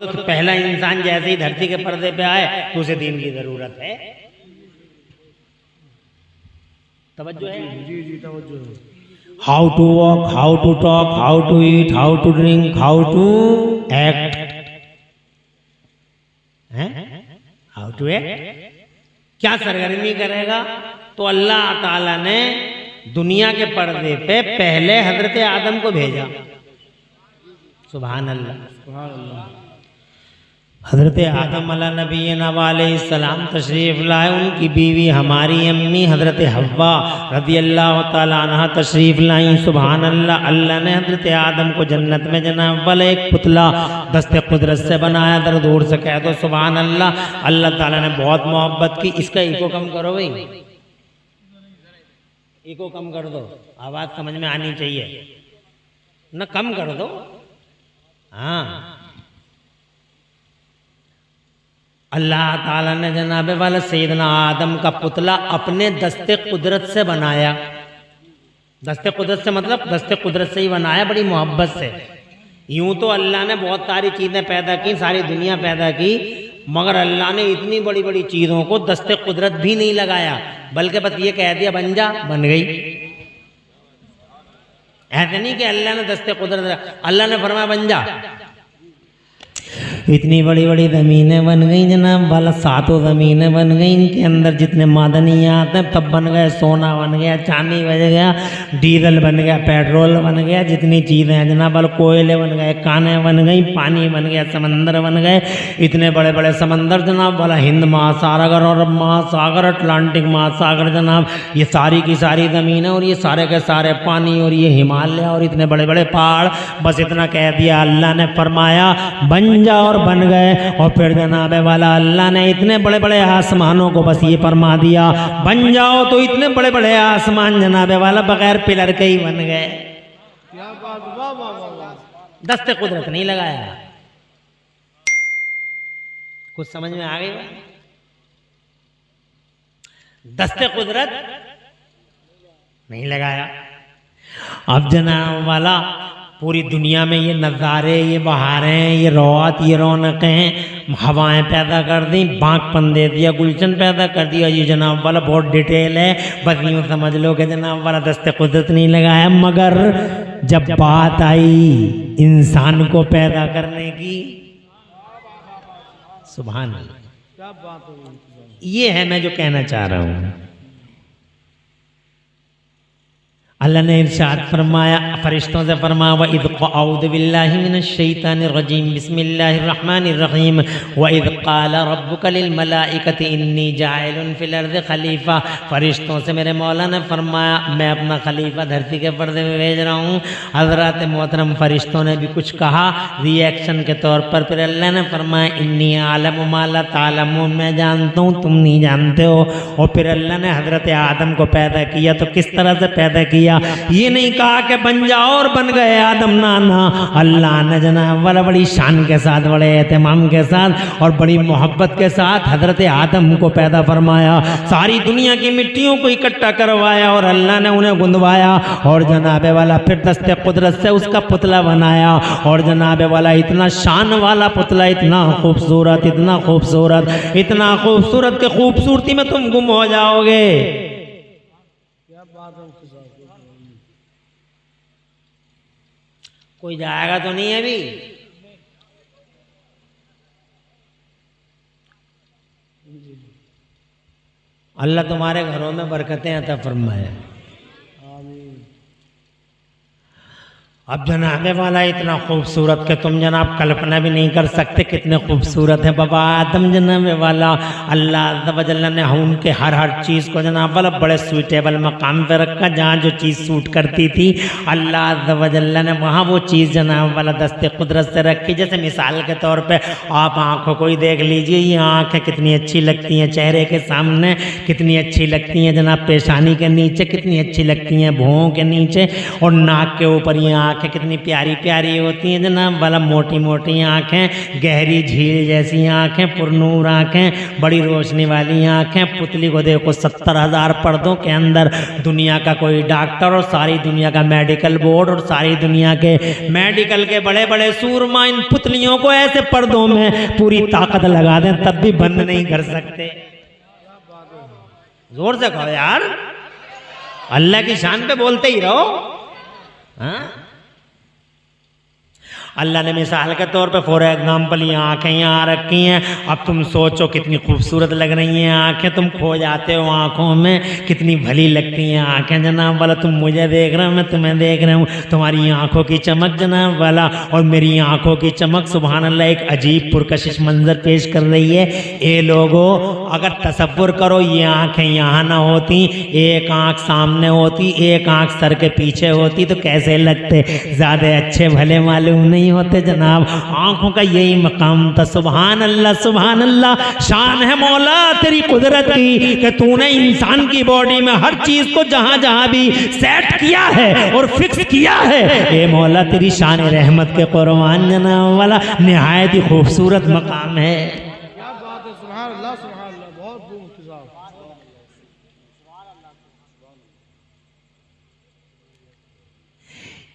तो पहला इंसान जैसे ही धरती के पर्दे पे आए तो उसे दीन की जरूरत है। तवज्जो है? जी जी तवज्जो है। How to walk, how to talk, how to eat, how to drink, how to act, how to act, क्या सरगर्मी करेगा? तो अल्लाह ताला ने दुनिया के पर्दे पे पहले हजरत आदम को भेजा। सुभान अल्लाह। सुभान अल्लाह। हजरत आदम अलैहिस्सलाम तशरीफ लाए, उनकी बीवी हमारी अम्मी हजरत हव्वा रज़ियल्लाहु ताला अन्हा तशरीफ लाई। सुभान अल्लाह। अल्लाह ने हजरत आदम को जन्नत में जनाब वाला एक पुतला दस्ते कुदरत से बनाया। दर दूर से कह दो सुभान अल्लाह। अल्लाह ताला ने बहुत मोहब्बत की। इसका इको कम करो भाई, इको कम कर दो, आवाज समझ में आनी चाहिए ना, कम कर दो। हाँ, अल्लाह ताला ने जनाबे वाला सैयदना आदम का पुतला अपने दस्ते कुदरत से बनाया। दस्ते कुदरत से मतलब दस्ते कुदरत से ही बनाया, बड़ी मोहब्बत से। यूं तो अल्लाह ने बहुत सारी चीज़ें पैदा की, सारी दुनिया पैदा की, मगर अल्लाह ने इतनी बड़ी बड़ी चीज़ों को दस्ते कुदरत भी नहीं लगाया, बल्कि बस ये कह दिया बन जा, बन गई। ऐसे नहीं कि अल्लाह ने दस्ते कुदरत, अल्लाह ने फरमाया बन जा। इतनी बड़ी बड़ी ज़मीनें बन गई जनाब वाला, सातों ज़मीनें बन गई, इनके अंदर जितने मादनियात हैं तब बन गए। सोना बन गया, चांदी बन गया, डीजल बन गया, पेट्रोल बन गया, जितनी चीज़ें हैं जनाब वाला, कोयले बन गए, कानें बन गई, पानी बन गया, समंदर बन गए। इतने बड़े बड़े समंदर जनाब वाला, हिंद महासागर और महासागर, अटलांटिक महासागर जनाब, ये सारी की सारी ज़मीनें और ये सारे के सारे पानी और ये हिमालय और इतने बड़े बड़े पहाड़। बस इतना कह दिया, अल्लाह ने फरमाया बन जा, और बन गए। और फिर जनाबे वाला अल्लाह ने इतने बड़े बड़े आसमानों को बस ये फरमा दिया बन जाओ, तो इतने बड़े बड़े आसमान जनाबे वाला बगैर पिलर के ही बन गए। क्या बात, वाह वाह वाह वाह। दस्ते कुदरत नहीं लगाया। कुछ समझ में आ गई? दस्ते कुदरत नहीं लगाया। अब जनाब वाला पूरी दुनिया में ये नज़ारे, ये बहारें, ये रौत, ये रौनकें, हवाएं पैदा कर दी, बांकपन दे दिया, गुलशन पैदा कर दिया। ये जनाब वाला बहुत डिटेल है, बस यूँ समझ लो कि जनाब वाला दस्ते कुदरत नहीं लगाया। मगर जब बात आई इंसान को पैदा करने की, सुभान अल्लाह, क्या बात है। ये है मैं जो कहना चाह रहा हूँ। अल्लाह ने इरशाद फरमाया, फरिश्तों से फरमाया व इज़ अऊज़ु बिल्लाहि मिनश शैतानिर रजीम बिस्मिल्लाहिर रहमानिर रहीम व इज़ क़ाला रब्बुका लिल मलाइकति इन्नी जाइलुन फिल अर्ज़ि खलीफा। फरिश्तों से मेरे मौला ने फरमाया मैं अपना खलीफा धरती के पर्दे में भेज रहा हूँ। हज़रत मोहतरम फरिश्तों ने भी कुछ कहा रिएक्शन के तौर पर। फिर अल्लाह ने फरमाया इन्नी आलमु मा ला तालमून, मैं जानता हूँ तुम नहीं जानते हो। और फिर अल्लाह ने हज़रत आदम को पैदा किया, तो किस तरह से पैदा किया? ये नहीं कहा कि बन जाओ और बन गए आदम, ना। अल्लाह ने जनाब वाला बड़ी शान के साथ, बड़े एहतमाम के साथ और बड़ी मोहब्बत के साथ हजरत आदम को पैदा फरमाया। सारी दुनिया की मिट्टियों को इकट्ठा करवाया और अल्लाह ने उन्हें गुंदवाया और जनाबे वाला फिर दस्ते कुदरत से उसका पुतला बनाया। और जनाबे वाला इतना शान वाला पुतला, इतना खूबसूरत, इतना खूबसूरत, इतना खूबसूरत के खूबसूरती में तुम गुम हो जाओगे। क्या बात है। कोई जाएगा तो नहीं है अभी? अल्लाह तुम्हारे घरों में बरकतें अता फरमाए। अब जनाबे वाला इतना खूबसूरत कि तुम जनाब कल्पना भी नहीं कर सकते कितने खूबसूरत है बाबा आदम जनाबे वाला। अल्लाह अज़्ज़ व जल्ल ने उनके हर चीज़ को जनाब वाला बड़े सूटेबल मकाम पे रखा, जहाँ जो चीज़ सूट करती थी अल्लाह अज़्ज़ व जल्ल ने वहाँ वो चीज़ जनाब वाला दस्ते कुदरत से रखी। जैसे मिसाल के तौर पे आप आँखों को ही देख लीजिए, ये आँखें कितनी अच्छी लगती हैं चेहरे के सामने, कितनी अच्छी लगती हैं जनाब पेशानी के नीचे, कितनी अच्छी लगती हैं भौहों के नीचे, और नाक के ऊपर ये आँखें कितनी प्यारी प्यारी होती हैं जनाब वाला, मोटी मोटी आँखें, गहरी झील जैसी आँखें, पुरनूर आँखें, बड़ी रोशनी वाली आँखें। पुतली को देखो 70,000 पर्दों के अंदर, दुनिया का कोई डॉक्टर और सारी दुनिया का मेडिकल बोर्ड और सारी दुनिया के मेडिकल के बड़े बड़े सूरमा इन पुतलियों को ऐसे पर्दों में पूरी ताकत लगा दें तब भी बंद नहीं कर सकते। जोर से कहो यार, अल्लाह की शान पे बोलते ही रहो। हाँ, अल्लाह ने मिसाल के तौर पे फॉर एग्जाम्पल ये आँखें यहाँ रखी हैं। अब तुम सोचो कितनी खूबसूरत लग रही हैं आँखें, तुम खो जाते हो आँखों में, कितनी भली लगती हैं आँखें जनाब वाला। तुम मुझे देख रहे हो, मैं तुम्हें देख रहा हूँ, तुम्हारी आँखों की चमक जनाब वाला और मेरी आँखों की चमक सुभान अल्लाह एक अजीब पुरकशिश मंजर पेश कर रही है। ए लोगो, अगर तसव्वुर करो ये आँखें यहाँ ना होती, एक आँख सामने होती, एक आँख सर के पीछे होती तो कैसे लगते, ज़्यादा अच्छे भले मालूम नहीं होते जनाब। आंखों का यही मकाम था। सुभान अल्लाह, सुभान अल्लाह, शान है मौला तेरी कुदरत की कि तूने इंसान की बॉडी में हर चीज को जहां जहां भी सेट किया है और फिक्स किया है। ए मौला तेरी शान रहमत के कुर्बान जनाब वाला, निहायत ही खूबसूरत मकाम है। क्या बात है, सुभान अल्लाह, सुभान अल्लाह, बहुत खूबसूरत।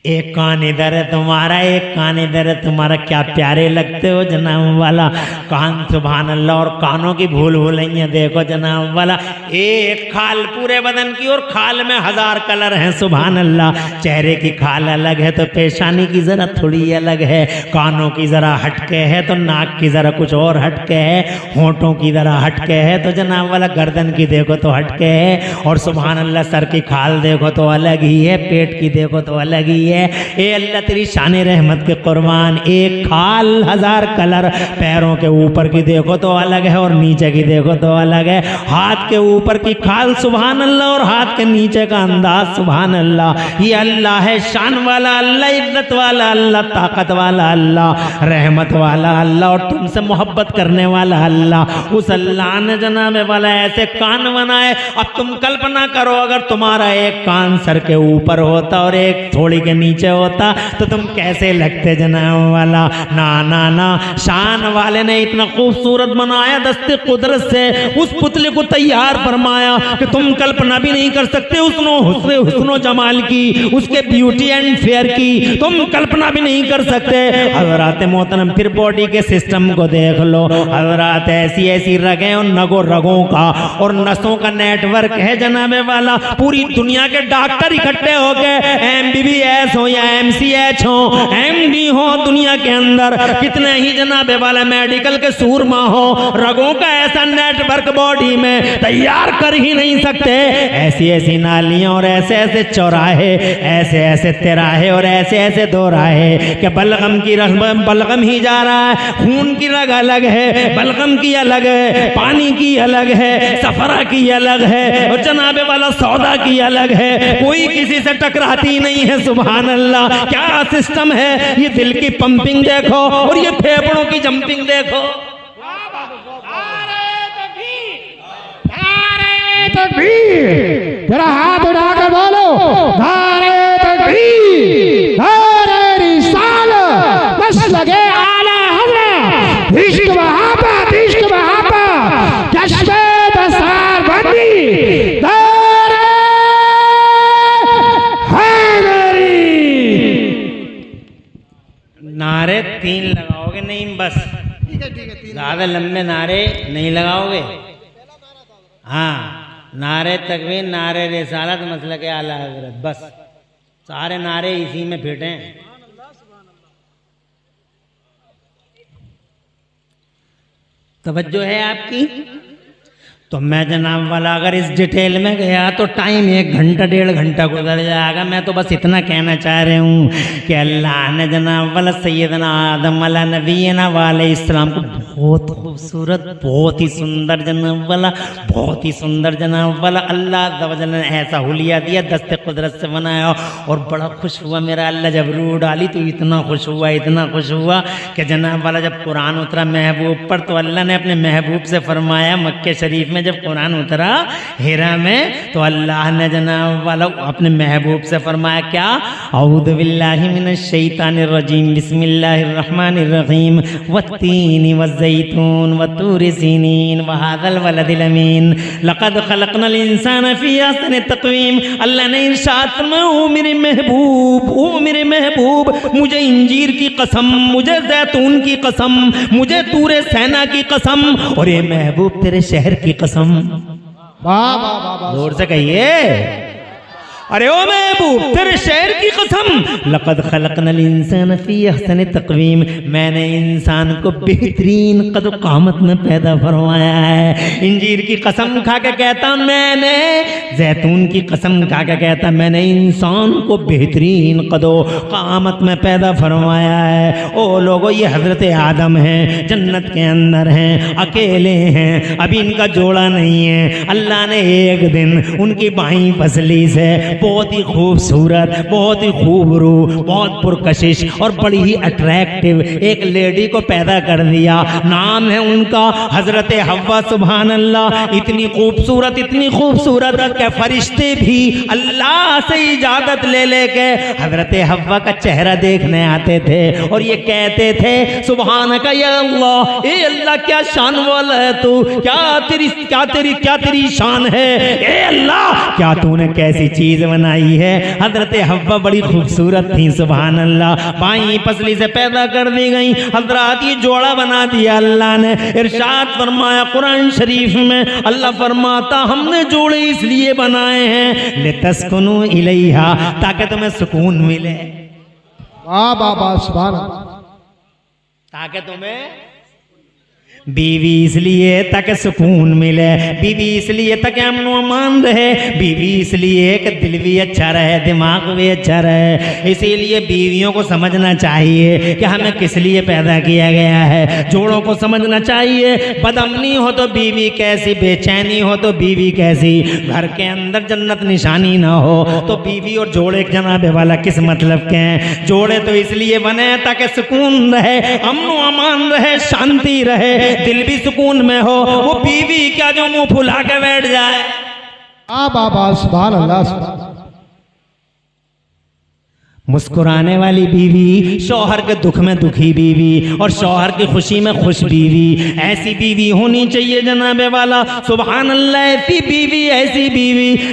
एक कान इधर है तुम्हारा, एक कान इधर है तुम्हारा, क्या प्यारे लगते हो जनाब वाला। कान सुभान अल्लाह, और कानों की भूल भूलैया देखो जनाब वाला। एक खाल पूरे बदन की और खाल में 1000 कलर हैं सुभान अल्लाह। चेहरे की खाल अलग है तो पेशानी की जरा थोड़ी अलग है, कानों की जरा हटके है तो नाक की जरा कुछ और हटके है, होंठों की जरा हटके है तो जनाब वाला गर्दन की देखो तो हटके है, और सुभान अल्लाह सर की खाल देखो तो अलग ही है, पेट की देखो तो अलग ही है। ए अल्लाह तेरी शान रहमत के कुर्बान, एक खाल 1000 कलर। पैरों के ऊपर की देखो तो अलग है और नीचे की देखो तो अलग है। हाथ के ऊपर की खाल सुभान अल्लाह और हाथ के नीचे का अंदाज सुभान अल्लाह। ये अल्लाह है शान वाला अल्लाह, इज्जत वाला अल्लाह, ताकत वाला अल्लाह, रहमत वाला अल्लाह और तुमसे मोहब्बत करने वाला अल्लाह। उस अल्लाह ने जनाब वाला ऐसे कान बनाए। अब तुम कल्पना करो अगर तुम्हारा एक कान सर के ऊपर होता और एक थोड़ी के नीचे होता तो तुम कैसे लगते जनाब वाला। ना ना ना, शान वाले ने इतना खूबसूरत बनाया दस्ते कुदरत से, उस पुतले को तैयार फरमाया कि तुम कल्पना भी नहीं कर सकते हुस्नो जमाल की, उसके ब्यूटी एंड फेयर की तुम कल्पना भी नहीं कर सकते। हजरात मोहतरम, फिर बॉडी के सिस्टम को देख लो हजरात, ऐसी ऐसी रगें और नगो रगों का और नसों का नेटवर्क है जनाबे वाला। पूरी दुनिया के डॉक्टर इकट्ठे हो गए, MBBS हो या MCH हो, MD हो, दुनिया के अंदर कितने ही जनाबे वाला मेडिकल के सूरमा हो, रगों का ऐसा नेटवर्क बॉडी में तैयार कर ही नहीं सकते। ऐसी ऐसी नालियां और ऐसे ऐसे चौराहे, ऐसे ऐसे तिराहे और ऐसे ऐसे दोराहे कि बलगम की बलगम ही जा रहा है, खून की रग अलग है, बलगम की अलग है, पानी की अलग है, सफरा की अलग है और जनाबे वाला सौदा की अलग है। कोई किसी से टकराती नहीं है सुभान अल्लाह। क्या सिस्टम है, ये दिल की पंपिंग देखो और ये फेफड़ों की जंपिंग देखो। तकबीर, तेरा हाथ उठाकर बोलो नारे तकबीर, नारे रिसालत, बस लगे आला हज़रत, इश्क मोहब्बत, इश्क मोहब्बत, जश्न दस्तार बंदी, नारे हैदरी। नारे 3 लगाओगे नहीं, बस ज्यादा लंबे नारे नहीं लगाओगे। हाँ, नारे तकबीर, नारे रिसालत, मसलक आला हज़रत, बस सारे नारे इसी में फिट हैं। तवज्जो है आपकी? तो मैं जनाब वाला अगर इस डिटेल में गया तो टाइम 1 घंटा 1.5 घंटा गुजर जाएगा। मैं तो बस इतना कहना चाह रही हूँ कि अल्लाह ने जनाब वाला सैयदना आदम वाला नबीना वाले इस्लाम को बहुत खूबसूरत, बहुत ही सुंदर जनाब वाला, बहुत ही सुंदर जनाब वाला अल्लाह तआला ने ऐसा हुलिया दिया, दस्ते कुदरत से बनाया। और बड़ा खुश हुआ मेरा अल्लाह जब रूह डाली तो इतना खुश हुआ, इतना खुश हुआ कि जनाब वाला जब कुरान उतरा महबूब पर तो अल्लाह ने अपने महबूब से फरमाया मक्के शरीफ में में जब कुरान उतरा हिरा में, तो अल्लाह ने जनाब वाला अपने महबूब से फरमाया क्या, औज़ु बिल्लाहि मिनश शैतानिर रजीम बिस्मिल्लाहिर्रहमानिर्रहीम वत्तीनि वज़्ज़ैतून वतूरि सीनीन वहाज़ल वलदिल अमीन लक़द खलक़नल इंसान फ़ी अहसनि तक़वीम। अल्लाह ने इरशाद फरमाया, ओ मेरे महबूब, मुझे इंजीर की कसम, मुझे जैतून की कसम, मुझे तूरे सैना की कसम, और ये महबूब तेरे शहर की कसम। वाह वाह वाह वाह। जोर से कहिए, अरे ओ महबूब तेरे शहर की कसम, लक़द खलक़नल इंसान फ़ी अहसनि तक़वीम, मैंने इंसान को बेहतरीन कद क़ामत में पैदा फरमाया है। इंजीर की कसम खा के कहता मैंने, जैतून की कसम खा के कहता मैंने इंसान को बेहतरीन कदो क़ामत में पैदा फरमाया है। ओ लोगो, ये हज़रत आदम हैं, जन्नत के अंदर हैं, अकेले हैं, अभी इनका जोड़ा नहीं है। अल्लाह ने एक दिन उनकी बाईं फसली से बहुत ही खूबसूरत, बहुत ही खूबरू, बहुत पुरकशिश और बड़ी ही अट्रैक्टिव एक लेडी को पैदा कर दिया। नाम है उनका हजरत हव्वा। सुभान अल्लाह, इतनी खूबसूरत कि फरिश्ते भी अल्लाह से इजाजत ले लेके हजरत हव्वा का चेहरा देखने आते थे और ये कहते थे सुभानका या अल्लाह, ए अल्लाह क्या शान वाला है तू, क्या तेरी शान है, ए अल्लाह क्या तूने कैसी चीज बनाई है। हजरत हव्वा बड़ी खूबसूरत थी, सुभान अल्लाह, बाईं पसली से पैदा कर दी गई। हजरत ये जोड़ा बना दिया अल्लाह ने। इरशाद फरमाया कुरान शरीफ में, अल्लाह फरमाता हमने जोड़े इसलिए बनाए हैं लितस्कुनु इलैहा, ताकि तुम्हें सुकून मिले। वाह वाह वाह, सुभान अल्लाह। ताकि तुम्हें बीवी इसलिए ताकि सुकून मिले, बीवी इसलिए ताकि अमन अमान रहे, बीवी इसलिए कि दिल भी अच्छा रहे, दिमाग भी अच्छा रहे। इसीलिए बीवियों को समझना चाहिए कि हमें किस लिए पैदा किया गया है। जोड़ों को समझना चाहिए, बदअमनी हो तो बीवी कैसी, बेचैनी हो तो बीवी कैसी, घर के अंदर जन्नत निशानी ना हो तो बीवी और जोड़े जनाबे वाला किस मतलब के हैं। जोड़े तो इसलिए बने ताकि सुकून रहे, अमन अमान रहे, शांति रहे, दिल भी सुकून में हो। वो बीवी क्या जो मुंह फुला के बैठ जाए। बाबा सुभान अल्लाह, सुभान अल्लाह। मुस्कुराने वाली बीवी, शौहर के दुख में दुखी बीवी और शौहर की खुशी में खुश बीवी, ऐसी बीवी होनी चाहिए जनाबे वाला। सुभान अल्लाह,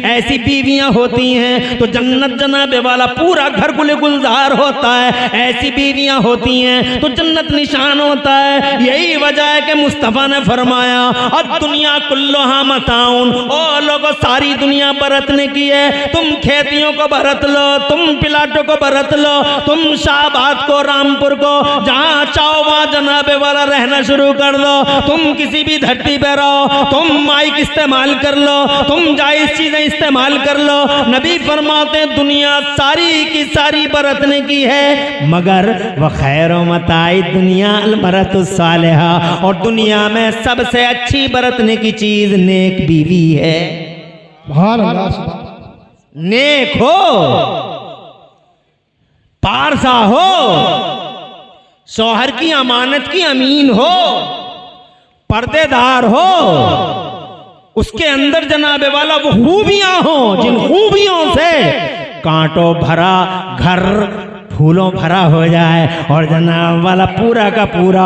ऐसी बीवियां होती हैं तो जन्नत जनाबे वाला पूरा घर गुले गुलजार होता है। ऐसी बीवियां होती हैं तो जन्नत निशान होता है। यही वजह है कि मुस्तफ़ा ने फरमाया और दुनिया कुल्लुहा मताउन, ओ लोगों सारी दुनिया बरतने की है। तुम खेतियों को बरत लो, तुम प्लाटों को बरत लो, तुम शाहबाद को, रामपुर को, जहां चाहो वहां जनाबे वाला रहना शुरू कर दो। तुम किसी भी धरती पे रहो, तुम माइक इस्तेमाल कर लो, तुम जायज चीजें इस्तेमाल कर लो। नबी फरमाते दुनिया सारी की सारी बरतने की है, मगर वह खैर मताई दुनिया अलमरतुस सालिहा, और दुनिया में सबसे अच्छी बरतने की चीज नेक बीवी है। सुभान अल्लाह, सुभान अल्लाह। नेक हो, पारसा हो, शौहर की अमानत की अमीन हो, पर्देदार हो, उसके अंदर जनाबे वाला वो खूबियां हो जिन खूबियों से कांटों भरा घर फूलों भरा हो जाए और जनाब वाला पूरा का पूरा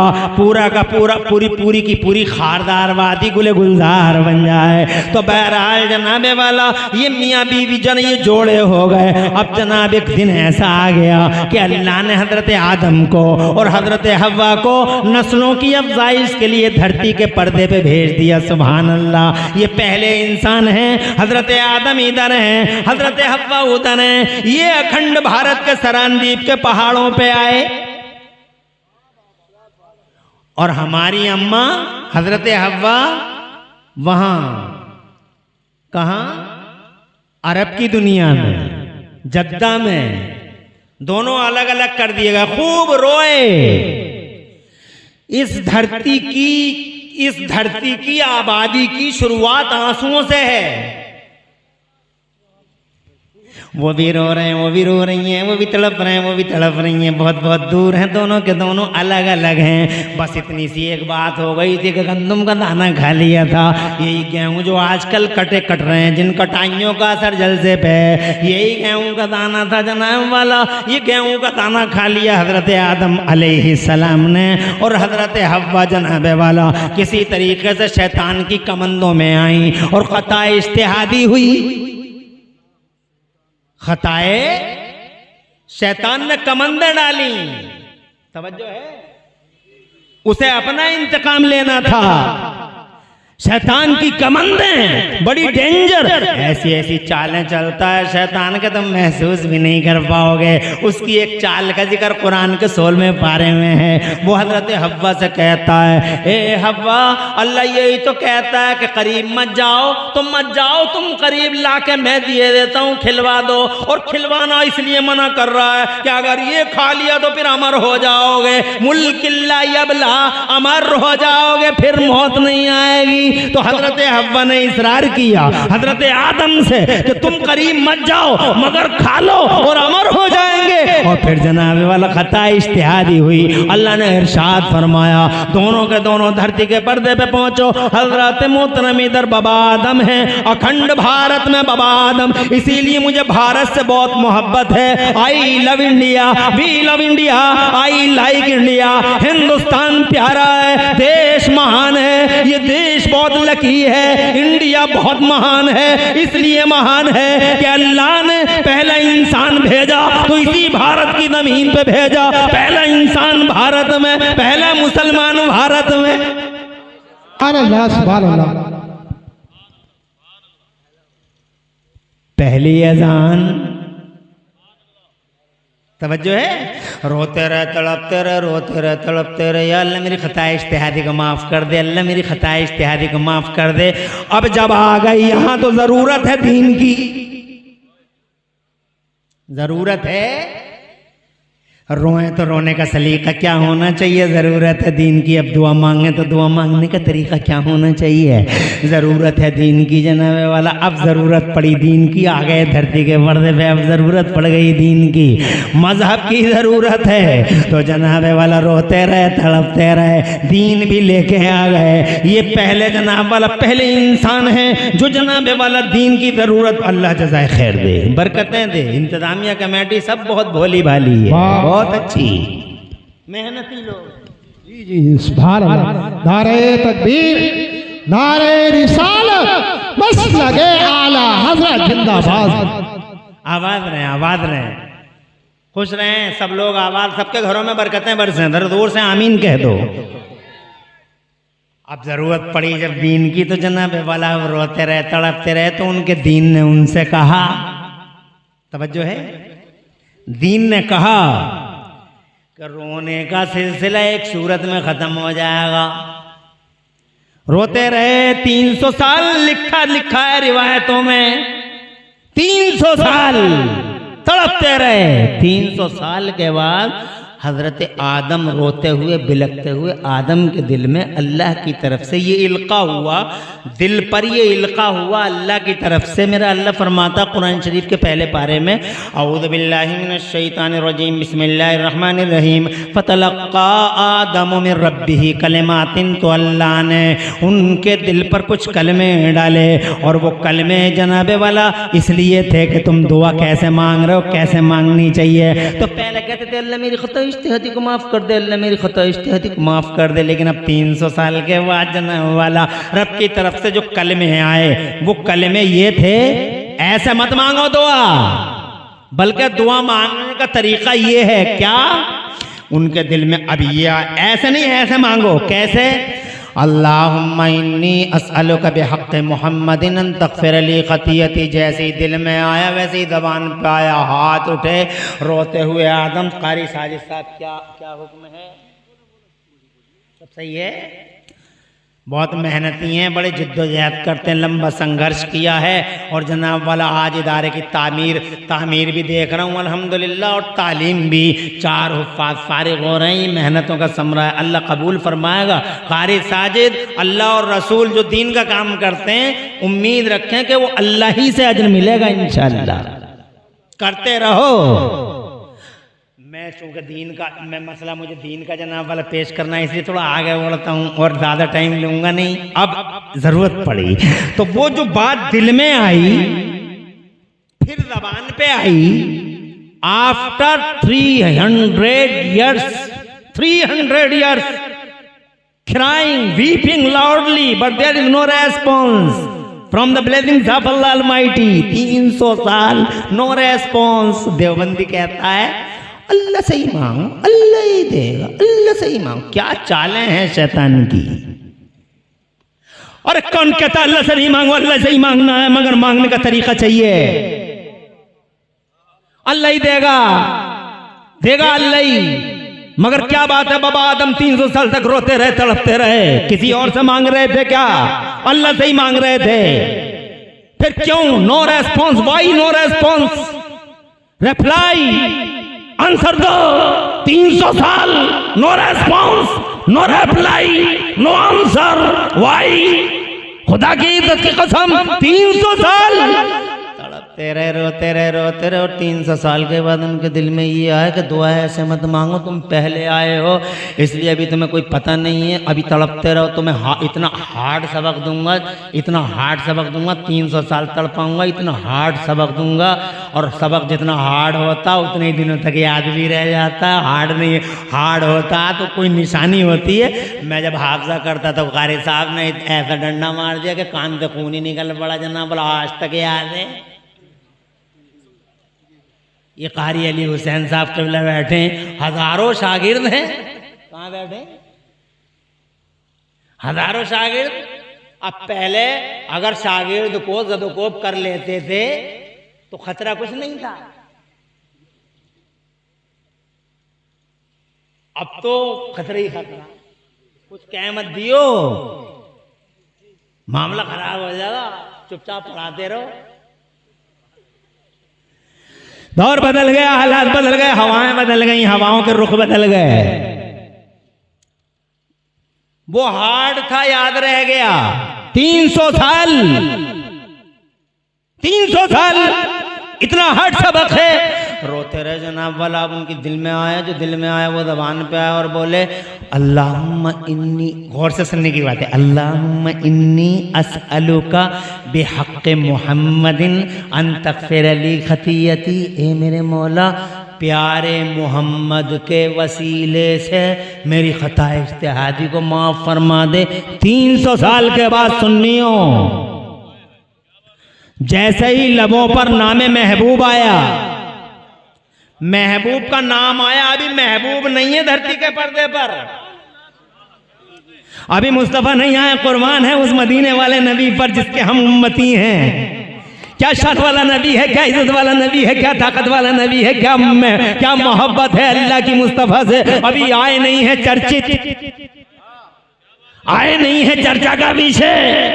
पूरी की पूरी खारदार वादी गुले गुलजार बन जाए। तो बहरहाल जनाबे वाला ये मियाँ बीवी जन ये जोड़े हो गए। अब जनाब एक दिन ऐसा आ गया कि अल्लाह ने हजरत आदम को और हजरत हव्वा को नस्लों की अफजाइश के लिए धरती के पर्दे पे भेज दिया। सुभान अल्लाह, ये पहले इंसान हैं, हजरत आदम इधर हैं, हजरत हव्वा उधर हैं। ये अखंड भारत के सरानदीप के पहाड़ों पे आए और हमारी अम्मा हजरत हव्वा वहां कहां, अरब की दुनिया में, जद्दा में, दोनों अलग अलग कर दिएगा। खूब रोए। इस धरती की आबादी की शुरुआत आंसुओं से है वो भी रो रहे हैं, वो भी रो रही हैं, वो भी तड़प रहे हैं, वो भी तड़प रही हैं। बहुत बहुत दूर हैं, दोनों के दोनों अलग अलग हैं। बस इतनी सी एक बात हो गई थी कि गंदम का दाना खा लिया था। यही गेहूँ जो आजकल कट रहे हैं, जिन कटाइयों का असर जलसे पे, यही गेहूँ का दाना था जनाब वाला। ये गेहूँ का दाना खा लिया हजरत आदम अलैहिस्सलाम ने, और हजरत हव्वा जनाब वाला किसी तरीके से शैतान की कमंदों में आई और खता इज्तिहादी हुई। खताए शैतान ने कमंदे डाली। तवज्जो है, उसे अपना इंतकाम लेना था। शैतान की कमंदें बड़ी डेंजर, ऐसी ऐसी चालें चलता है शैतान के, तुम महसूस भी नहीं कर पाओगे। उसकी एक चाल का जिक्र कुरान के 16वें पारे में है। वो हजरत हव्वा से कहता है, ए हव्वा, अल्लाह यही तो कहता है कि करीब मत जाओ, तुम मत जाओ, तुम करीब ला के मैं दिए देता हूँ, खिलवा दो। और खिलवाना इसलिए मना कर रहा है कि अगर ये खा लिया तो फिर अमर हो जाओगे, मुल्किल्ला यबला, अमर हो जाओगे, फिर मौत नहीं आएगी। तो हजरत हव्वा ने इसरार किया हजरत आदम से कि तुम करीब मत जाओ, मगर खा लो और अमर हो जाएंगे। और फिर जनाब वाला खता इज्तिहादी हुई। अल्लाह ने इरशाद फरमाया, दोनों के दोनों धरती के पर्दे पे पहुंचो। हजरत मोहतरम इधर बाबा आदम है, अखंड भारत में बाबा आदम, इसीलिए मुझे भारत से बहुत मोहब्बत है। I love India, we love India, I like India. Hindustan प्यारा है, देश महान है, ये देश बहुत लकी है, इंडिया बहुत महान है। इसलिए महान है कि अल्लाह ने पहला इंसान भेजा तो इसी भारत की जमीन पे भेजा। पहला इंसान भारत में, पहला मुसलमान भारत में। अल्लाह सुभान अल्लाह। पहली अजान, तवज्जो है, रोते रहे, तड़पते रहे, रोते रहे, तड़पते रहे। या अल्लाह मेरी खता इज्तिहादी को माफ़ कर दे, अल्लाह मेरी खता इज्तिहादी को माफ़ कर दे। अब जब आ गई यहाँ तो ज़रूरत है दीन की, ज़रूरत है। रोए तो रोने का सलीका क्या होना चाहिए, ज़रूरत है दीन की। अब दुआ मांगे तो दुआ मांगने का तरीका क्या होना चाहिए। ज़रूरत है दीन की जनाब वाला। अब ज़रूरत पड़ी दीन की, आ गए धरती के पर्दे पे, अब ज़रूरत पड़ गई दीन की, मज़हब की ज़रूरत है। तो जनाब वाला रोते रहे, तड़पते रहे, दीन भी लेके आ गए। ये पहले जनाब वाला पहले इंसान है जो जनाब वाला दीन की ज़रूरत, अल्लाह जज़ाए खैर दे, बरकतें दे। इंतज़ामिया कमेटी सब बहुत भोली भाली है, बहुत अच्छी मेहनती लोग। जी जी सुभान अल्लाह। नारे तकबीर, नारे रिसालत, बस लगे आला हजरत जिंदाबाद। आवाज रहे, आवाज रहे, खुश रहें सब लोग, आवाज, सबके घरों में बरकतें बरसें, दर दूर से आमीन कह दो। अब जरूरत पड़ी जब दीन की तो जनाब वाला रोते रहे, तड़पते रहे। तो उनके दीन ने उनसे कहा, तवज्जो है, दीन ने कहा कि रोने का सिलसिला एक सूरत में खत्म हो जाएगा। रोते रहे 300 साल, लिखा है रिवायतों में 300 साल तड़पते रहे। 300 साल के बाद हजरत आदम रोते हुए, बिलखते हुए, आदम के दिल में अल्लाह की तरफ से ये इल्का हुआ, दिल पर ये इल्का हुआ अल्लाह की तरफ से। मेरा अल्लाह फरमाता कुरान शरीफ के पहले पारे में, औज़ु बिल्लाहि मिनश शैतानिर रजीम, बिस्मिल्लाहिर रहमानिर रहीम, फतलक्का आदम मिन रब्बिही कलिमातिन। तो अल्लाह ने उनके दिल पर कुछ कलमे डाले, और वो कलमे जनाबे वाला इसलिए थे कि तुम दुआ कैसे मांग रहे हो, कैसे मांगनी चाहिए। तो पहले कहते थे अल्लाह मेरी खता इज्तिहादी को माफ़ कर दे, अल्लाह मेरी खता इज्तिहादी को माफ़ कर दे। लेकिन अब 300 साल के बाद जनाब वाला रब की तरफ से जो कलमे आए, वो कलमे ये थे, ऐसे मत मांगो दुआ, बल्कि दुआ मांगने का तरीका ये है क्या, उनके दिल में अब ये ऐसे नहीं, ऐसे मांगो। कैसे? अल्लाहुम्मा इन्नी अस्अलुका बिहक़्क़ि मुहम्मदिन अन तग़फ़िर ली ख़तीयती। जैसे ही दिल में आया वैसे ही ज़बान पे आया, हाथ उठे, रोते हुए आदम। कारी साजिद साहब क्या क्या हुक्म है? सब सही है? बहुत मेहनती हैं, बड़े जिद्दोजहद करते हैं, लंबा संघर्ष किया है। और जनाब वाला आज इदारे की तामीर भी देख रहा हूँ अल्हम्दुलिल्लाह, और तालीम भी। 4 हुफ़ाज़ फारिग हो रहे हैं, मेहनतों का समरा है, अल्लाह कबूल फरमाएगा। कारी साजिद अल्लाह और रसूल जो दीन का काम करते हैं, उम्मीद रखें कि वो अल्लाह ही से अजर मिलेगा इंशाअल्लाह। करते रहो। मैं चूंकि मैं मसला मुझे दीन का जनाब वाला पेश करना है, इसलिए थोड़ा आगे बोलता हूँ और ज्यादा टाइम लूंगा नहीं। अब जरूरत पड़ी तो वो जो बात दिल में आई फिर जबान पे आई, after 300 years crying, weeping loudly, but there is no response from the blessings of Allah Almighty. 300 साल no response। देवबंदी कहता है अल्लाह से ही मांगो, अल्लाह ही देगा, अल्लाह से ही मांगो। क्या चालें हैं शैतान की। और कौन कहता है अल्लाह से नहीं मांगो, अल्लाह से ही मांगना है, मगर मांगने का तरीका चाहिए। अल्लाह ही देगा, देगा अल्लाह ही। मगर क्या बात है बाबा आदम 300 साल तक रोते रहे, तड़पते रहे, किसी और से मांग रहे थे क्या? अल्लाह से ही मांग रहे थे। फिर क्यों no response? Why no response? Reply, answer दो। 300 साल no response, no reply, no answer, why? खुदा की इज्जत की कसम 300 साल तड़पते रहे, रोते रहे, रोते रहे। और 300 साल के बाद उनके दिल में ये आया कि दुआ ऐसे मत मांगो, तुम पहले आए हो इसलिए अभी तुम्हें कोई पता नहीं है, अभी तड़पते रहो, तुम्हें इतना हार्ड सबक दूंगा, इतना हार्ड सबक दूंगा, 300 साल तड़पाऊंगा, इतना हार्ड सबक दूंगा। और सबक जितना हार्ड होता उतने ही दिनों तक याद भी रह जाता। हार्ड नहीं, हार्ड होता तो कोई निशानी होती है। मैं जब हाफजा करता तो कारी साहब ने ऐसा डंडा मार दिया कि कान से खून ही निकल पड़ा जनाब, बोला आज तक याद है। ये कारी अली हुसैन साहब क़िबला बैठे, हजारों शागिर्द हैं। कहाँ बैठे? हजारों शागिर्द। अब पहले अगर शागिर्द को ज़दोकोब कर लेते थे तो खतरा कुछ नहीं था। अब तो खतरा ही खतरा। कुछ कह मत दियो, मामला खराब हो जाएगा, चुपचाप पढ़ाते रहो। दौर बदल गया, हालात बदल गए, हवाएं बदल गई, हवाओं के रुख बदल गए। वो हार्ड था, याद रह गया। 300 साल इतना हार्ड सबक है। रोते रहे जनाब वाला। अब उनकी दिल में आया, जो दिल में आया वो ज़बान पे आया और बोले अल्लाहुम्मा इन्नी, गौर से सुनने की बात है, अल्लाहुम्मा इन्नी अस्अलुका बिहक़्क़ि मुहम्मदिन अन तग़फ़िर ली ख़तीयती। ए मेरे मौला, प्यारे मोहम्मद के वसीले से मेरी ख़ता इज्तिहादी को माफ़ फरमा दे। 300 साल के बाद सुन्नियों, जैसे ही लबों पर नामे महबूब आया, महबूब का नाम आया, अभी महबूब नहीं है धरती के पर्दे पर, अभी मुस्तफ़ा नहीं आया, कुर्बान है उस मदीने वाले नबी पर जिसके हम उम्मती हैं। क्या शान वाला नबी है, क्या इज्जत वाला नबी है, क्या ताकत वाला नबी है, क्या मोहब्बत है अल्लाह की मुस्तफ़ा से। अभी आए नहीं है चर्चित, आए नहीं है चर्चा का विषय,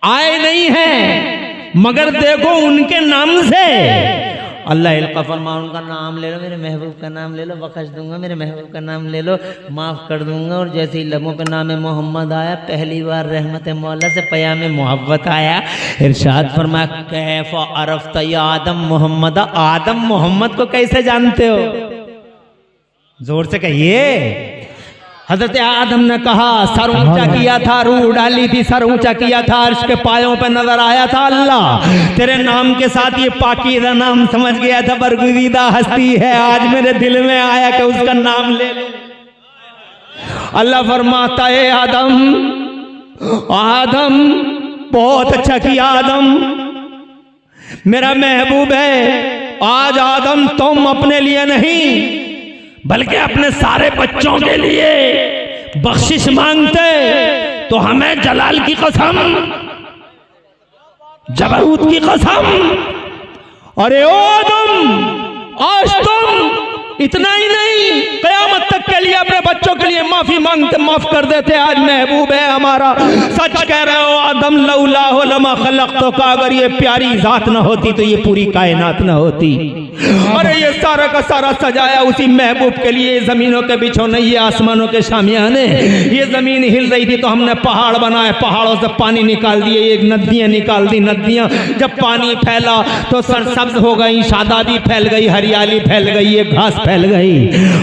आए नहीं है, मगर देखो उनके नाम से अल्लाह फरमा, उनका नाम ले लो, मेरे महबूब का नाम ले लो, बख्श दूंगा, मेरे महबूब का नाम ले लो, माफ़ कर दूंगा। और जैसे ही लबों पे नाम मोहम्मद आया, पहली बार रहमत मौला से पयाम मोहब्बत आया। इरशाद फरमा, कैफ अरफ्त या आदम मोहम्मद, आदम मोहम्मद को कैसे जानते हो? जोर से कहिए। हजरत आदम ने कहा, सर ऊंचा किया था, रूह डाली थी, सर ऊंचा किया था, अर्श के पायों पे नजर आया था अल्लाह, तेरे नाम के साथ ये पाकीज़ा नाम समझ गया था, बरगुज़ीदा हस्ती है, आज मेरे दिल में आया कि उसका नाम ले लो। अल्लाह फरमाता है आदम, आदम बहुत अच्छा किया, आदम मेरा महबूब है। आज आदम तुम अपने लिए नहीं बल्कि अपने सारे बच्चों के लिए बख्शिश मांगते तो हमें जलाल की कसम, जबरूत की कसम, अरे ओ आदम, आज तुम इतना ही नहीं, कयामत तक के लिए अपने बच्चों के लिए माफी मांगते माफ कर देते। आज महबूब है हमारा, सच कह रहे हो आदम लौलाहु लमा खलक़तो का, अगर ये प्यारी जात न होती तो ये पूरी कायनात न होती। अरे ये सारा का सारा सजाया उसी महबूब के लिए, जमीनों के बिछौने, ये आसमानों के शामियाने। ये जमीन हिल रही थी तो हमने पहाड़ बनाए, पहाड़ों से पानी निकाल दिए, एक नदियां निकाल दी, नदियां जब पानी फैला तो सरसब्ज हो गई, शादाबी फैल गई, हरियाली फैल गई, ये घास फैल गई,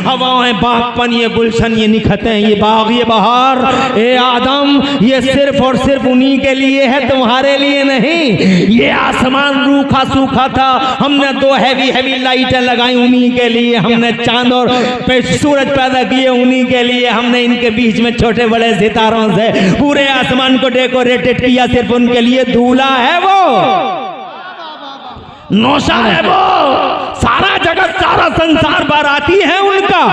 हवाएं बागपन, ये गुलशन, ये निखतें, ये बाग, ये बहार। ए आदम, ये सिर्फ और सिर्फ उन्हीं के लिए है, तुम्हारे लिए नहीं। ये आसमान रूखा सूखा था, हमने 2 हैवी हैवी लाइटें लगाई उन्हीं के लिए, हमने चांद और सूरज पैदा किए उन्हीं के लिए, हमने इनके बीच में छोटे बड़े सितारों से पूरे आसमान को डेकोरेटेड किया, सिर्फ उनके लिए। दूल्हा है वो, नौशा है वो, सारा जगत सारा संसार बाराती है उनका,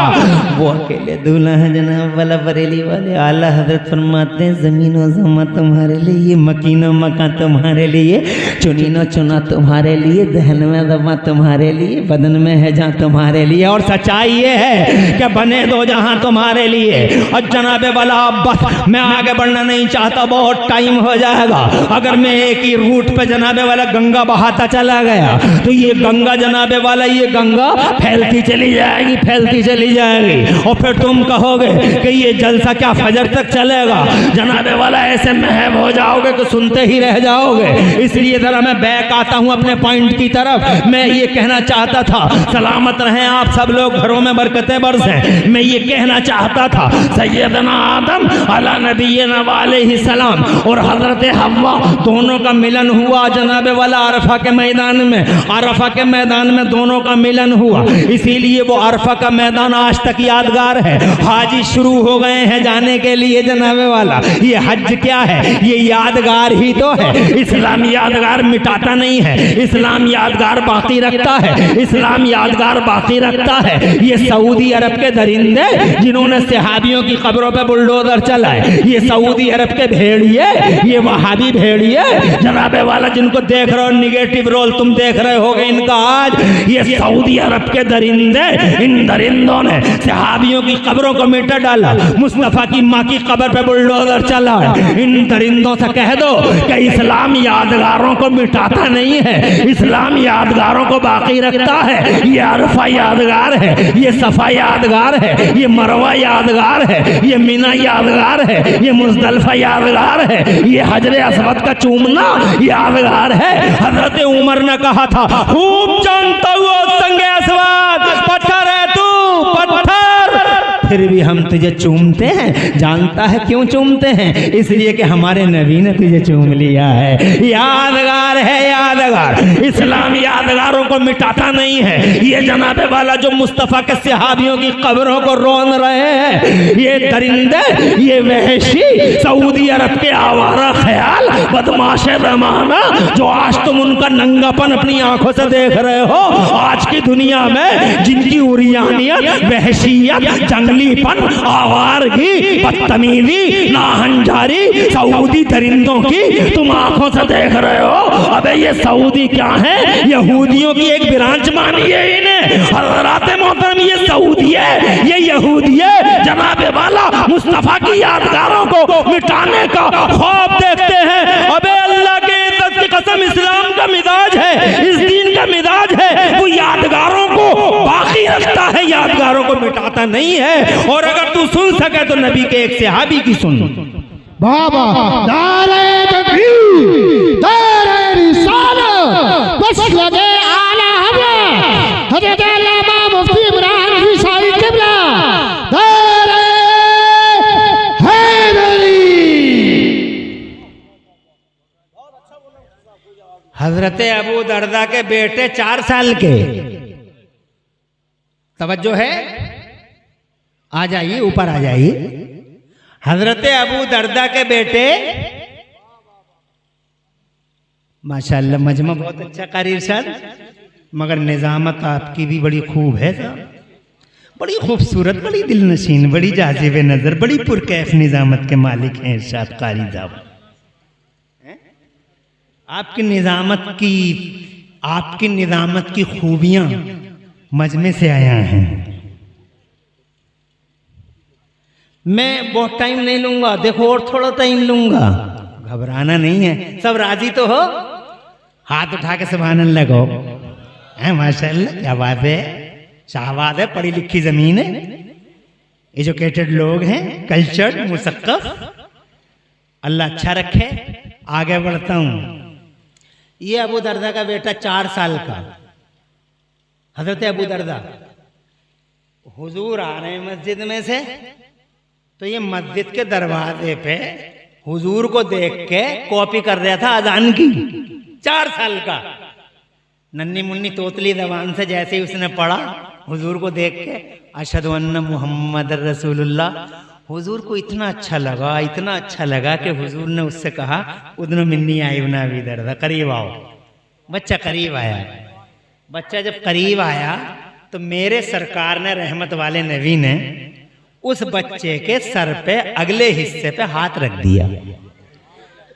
वो अकेले दूल्हा है जनाब वाला। बरेली वाले आला हजरत फरमाते हैं, ज़मीनो ज़मा तुम्हारे लिए, मकीनो मका तुम्हारे लिए, चुनीनो चुना तुम्हारे लिए, दहन में दबा तुम्हारे लिए, बदन में है जहाँ तुम्हारे लिए। और सच्चाई ये है कि बने दो जहाँ तुम्हारे लिए। और जनाबे वाला बस मैं आगे बढ़ना नहीं चाहता, बहुत टाइम हो जाएगा। अगर मैं एक ही रूट पे जनाबे वाला गंगा बहाता चला गया तो ये गंगा जनाबे वाला, ये गंगा फैलती चली जाएगी, फैलती चली जाएगी, और फिर तुम कहोगे कि ये जलसा क्या फजर तक चलेगा। जनाबे वाला ऐसे महब हो जाओगे कि सुनते ही रह जाओगे। इसलिए जरा मैं बैक आता हूँ अपने पॉइंट की तरफ। मैं ये कहना चाहता था, सलामत रहें आप सब लोग, घरों में बरकतें बरसें। मैं ये कहना चाहता था, सैयदना आदम अला नबीना अलैहिस्सलाम और हजरत हव्वा दोनों का मिलन हुआ जनाबे वाला अरफा के मैदान में। अरफा के मैदान में दोनों का मिलन हुआ, इसीलिए वो अरफा का मैदान आज तक यादगार है। हाजी शुरू हो गए हैं जाने के लिए जनाबे वाला। ये हज क्या है, ये यादगार ही तो है। इस्लाम यादगार मिटाता नहीं है, इस्लाम यादगार बाकी रखता है, इस्लाम यादगार बाकी रखता है। ये सऊदी अरब के दरिंदे जिन्होंने सहाबियों की कब्रों पे बुलडोजर चलाए, ये सऊदी अरब के भेड़िए, ये वहाबी भेड़िए जनाबे वाला, जिनको देख रहे हो निगेटिव रोल तुम देख रहे होगे इनका आज, ये सऊदी अरब के दरिंदे, इन दरिंदों ने सहाबियों की कब्रों को मिटा डाला, मुस्तफा की माँ की कब्र पे बुलडोजर चला। इन दरिंदों से कह दो कि इस्लाम यादगारों को मिटाता नहीं है, इस्लाम यादगारों को बाकी रखता है। ये अरफा यादगार है, ये सफा यादगार है, ये मरवा यादगार है, ये मीना यादगार है, ये मुज़दलिफा यादगार है, ये हजरे अस्वद का चूमना यादगार है। हजरत उमर ने कहा था, खूब जानता हुआ संगे अस्वद, पत्थर है तू पत्थर, फिर भी हम तुझे चूमते हैं। जानता है क्यों चूमते हैं? इसलिए कि हमारे नबी ने तुझे चूम लिया है। यादगार है, यादगार। इस्लाम यादगारों को मिटाता नहीं है। ये जनाबे वाला जो मुस्तफ़ा के सहाबियों की कब्रों को रोन रहे हैं, ये दरिंदे, ये वहशी सऊदी अरब के आवारा ख्याल बदमाश ज़माना, जो आज तुम उनका नंगापन अपनी आंखों से देख रहे हो, आज की दुनिया में जिनकी उरियानियत, वहशियत, जंगलीपन, आवारगी, बदतमीजी, नाहंजारी सऊदी दरिंदों की तुम आंखों से देख रहे हो। अबे ये सऊदी क्या है? यहूदियों की एक ब्रांच मानी है इन्हें। हज़रात मोहतरम, ये सऊदी है, ये यहूदी है। जनाबे वाला मुस्तफ़ा की यादगारों को मिटाने का ख्वाब देखते हैं। अबे अल्लाह के इज्जत की कसम, इस्लाम का मिजाज है, इस दीन का मिजाज है, वो यादगारों को बाकी रखता है, यादगारों को मिटाता नहीं है। और अगर तू सुन सके तो नबी के एक सहाबी की सुन। बाबा नारे तकबीर, नारे रिसालत, बस लगे आला हज़रत हज़रत अल्लामा मुफ्ती इमरान फ़िसाई क़िबला, नारे हैदरी। हजरत अबू दरदा के बेटे 4 साल के, तवज्जो है, आ जाइए ऊपर आ जाइए। हजरत अबू दरदा के बेटे, माशाअल्लाह मजमा बहुत अच्छा कारी इरशाद, मगर निजामत आपकी भी बड़ी खूब है साहब, बड़ी खूबसूरत, बड़ी दिलनशीन, बड़ी जाजिब नजर, बड़ी पुरकैफ निजामत के मालिक हैं इरशाद कारी साहब। आपकी निजामत की खूबियां मजमे से आया हैं। मैं बहुत टाइम नहीं लूंगा, देखो और थोड़ा टाइम लूंगा। घबराना नहीं है, सब राजी तो हो, हाथ उठा के सुभान अल्लाह कहो। माशाअल्लाह, क्या बात है, शाहबाद है, पढ़ी लिखी जमीन है, एजुकेटेड लोग हैं, कल्चर्ड, मुसक्कफ। अल्लाह अच्छा रखे। आगे बढ़ता हूं। ये अबू दरदा का बेटा 4 साल का, हजरत अबू दरदा, हुजूर आ रहे हैं मस्जिद में से, तो ये मस्जिद के दरवाजे पे हुजूर को देख के कॉपी कर रहा था अजान की। 4 साल का, नन्नी मुन्नी तोतली जबान से जैसे ही उसने पढ़ा, हुजूर को देख के अशहदु अन्ना मुहम्मद रसूलुल्लाह। हुजूर को इतना अच्छा लगा, इतना अच्छा लगा कि हुजूर ने उससे कहा, उदनो मिन्नी आई बना भी दर्द, करीब आओ। बच्चा करीब आया। बच्चा जब करीब आया तो मेरे सरकार ने, रहमत वाले नबी ने, उस बच्चे के सर पे अगले हिस्से पे हाथ रख दिया।